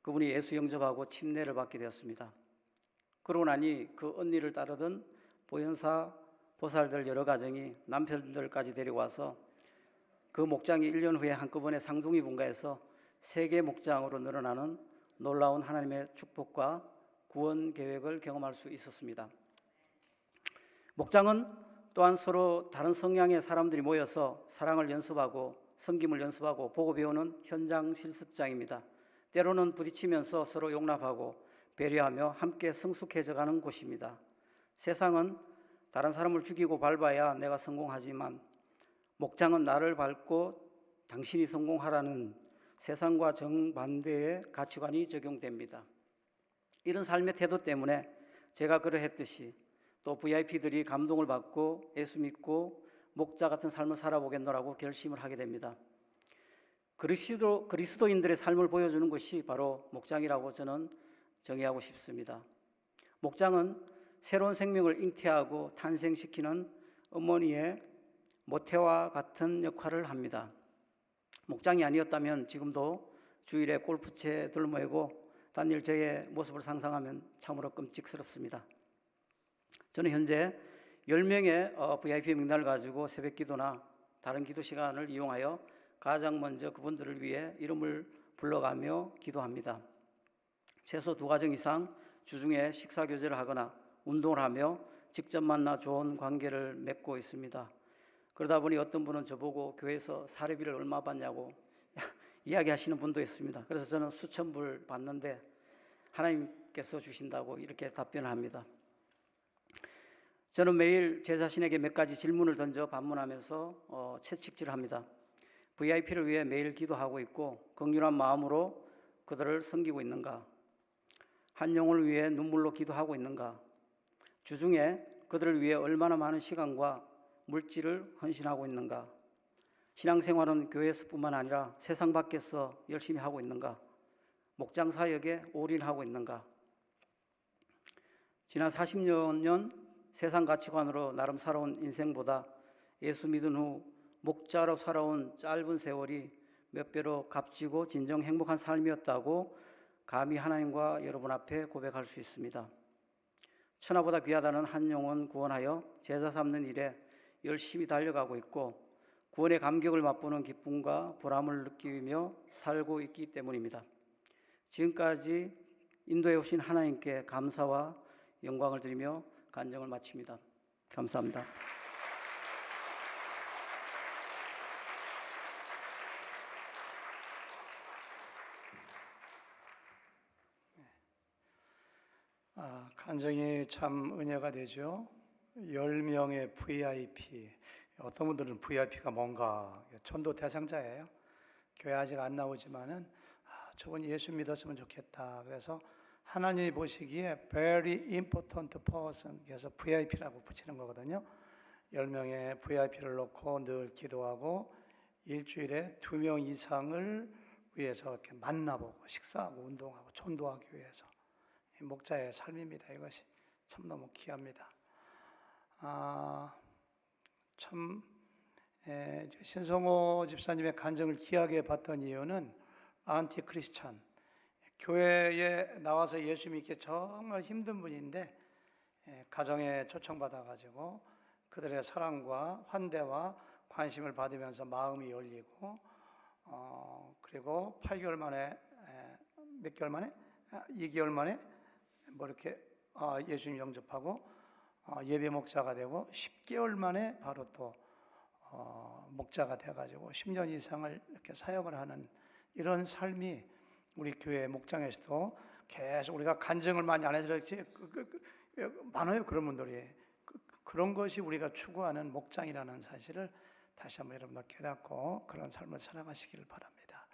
S4: 그분이 예수 영접하고 침례를 받게 되었습니다. 그러고 나니 그 언니를 따르던 보현사 보살들 여러 가정이 남편들까지 데려와서 그 목장이 1년 후에 한꺼번에 상둥이 분가해서 세계 목장으로 늘어나는 놀라운 하나님의 축복과 구원 계획을 경험할 수 있었습니다. 목장은 또한 서로 다른 성향의 사람들이 모여서 사랑을 연습하고 섬김을 연습하고 보고 배우는 현장 실습장입니다. 때로는 부딪히면서 서로 용납하고 배려하며 함께 성숙해져가는 곳입니다. 세상은 다른 사람을 죽이고 밟아야 내가 성공하지만 목장은 나를 밟고 당신이 성공하라는 세상과 정반대의 가치관이 적용됩니다. 이런 삶의 태도 때문에 제가 그러했듯이 또 VIP들이 감동을 받고 예수 믿고 목자 같은 삶을 살아보겠노라고 결심을 하게 됩니다. 그리스도인들의 삶을 보여주는 것이 바로 목장이라고 저는 정의하고 싶습니다. 목장은 새로운 생명을 잉태하고 탄생시키는 어머니의 모태와 같은 역할을 합니다. 목장이 아니었다면 지금도 주일에 골프채 들모이고 단일 저의 모습을 상상하면 참으로 끔찍스럽습니다. 저는 현재 10명의 VIP 명단을 가지고 새벽 기도나 다른 기도 시간을 이용하여 가장 먼저 그분들을 위해 이름을 불러가며 기도합니다. 최소 2가정 이상 주중에 식사 교제를 하거나 운동을 하며 직접 만나 좋은 관계를 맺고 있습니다. 그러다 보니 어떤 분은 저보고 교회에서 사례비를 얼마 받냐고 이야기하시는 분도 있습니다. 그래서 저는 수천 불 받는데 하나님께 하나님께서 주신다고 이렇게 답변을 합니다. 저는 매일 제 자신에게 몇 가지 질문을 던져 반문하면서 채찍질을 합니다. VIP를 위해 매일 기도하고 있고 긍휼한 마음으로 그들을 섬기고 있는가? 한 영혼을 위해 눈물로 기도하고 있는가? 주중에 그들을 위해 얼마나 많은 시간과 물질을 헌신하고 있는가? 신앙생활은 교회에서뿐만 아니라 세상 밖에서 열심히 하고 있는가? 목장 사역에 올인하고 있는가? 지난 40년 세상 가치관으로 나름 살아온 인생보다 예수 믿은 후 목자로 살아온 짧은 세월이 몇 배로 값지고 진정 행복한 삶이었다고 감히 하나님과 여러분 앞에 고백할 수 있습니다. 천하보다 귀하다는 한 영혼 구원하여 제자 삼는 일에 열심히 달려가고 있고 구원의 감격을 맛보는 기쁨과 보람을 느끼며 살고 있기 때문입니다. 지금까지 인도해 오신 하나님께 감사와 영광을 드리며 간증을 마칩니다. 감사합니다.
S1: 간증이 참 은혜가 되죠. 10명의 VIP. 어떤 분들은 VIP가 뭔가 전도 대상자예요. 교회 아직 안 나오지만은 저분이 예수 믿었으면 좋겠다. 그래서 하나님이 보시기에 very important person, 그래서 VIP라고 붙이는 거거든요. 10명의 VIP를 놓고 늘 기도하고 일주일에 2명 이상을 위해서 이렇게 만나보고 식사하고 운동하고 전도하기 위해서 목자의 삶입니다. 이것이 참 너무 귀합니다. 참 신성호 집사님의 간증을 귀하게 봤던 이유는 안티 크리스찬, 교회에 나와서 예수 믿기 정말 힘든 분인데 가정에 초청받아 가지고 그들의 사랑과 환대와 관심을 받으면서 마음이 열리고 그리고 8개월 만에 몇 개월 만에 2개월 만에 뭐 이렇게 예수님 영접하고 예배 목자가 되고 10개월 만에 바로 또 목자가 돼가지고 10년 이상을 이렇게 사역을 하는 이런 삶이 우리 교회 목장에서도 계속 우리가 간증을 많이 안 해서 그렇지 많아요. 그런 분들이 그런 것이 우리가 추구하는 목장이라는 사실을 다시 한번 여러분들 깨닫고 그런 삶을 살아가시길 바랍니다.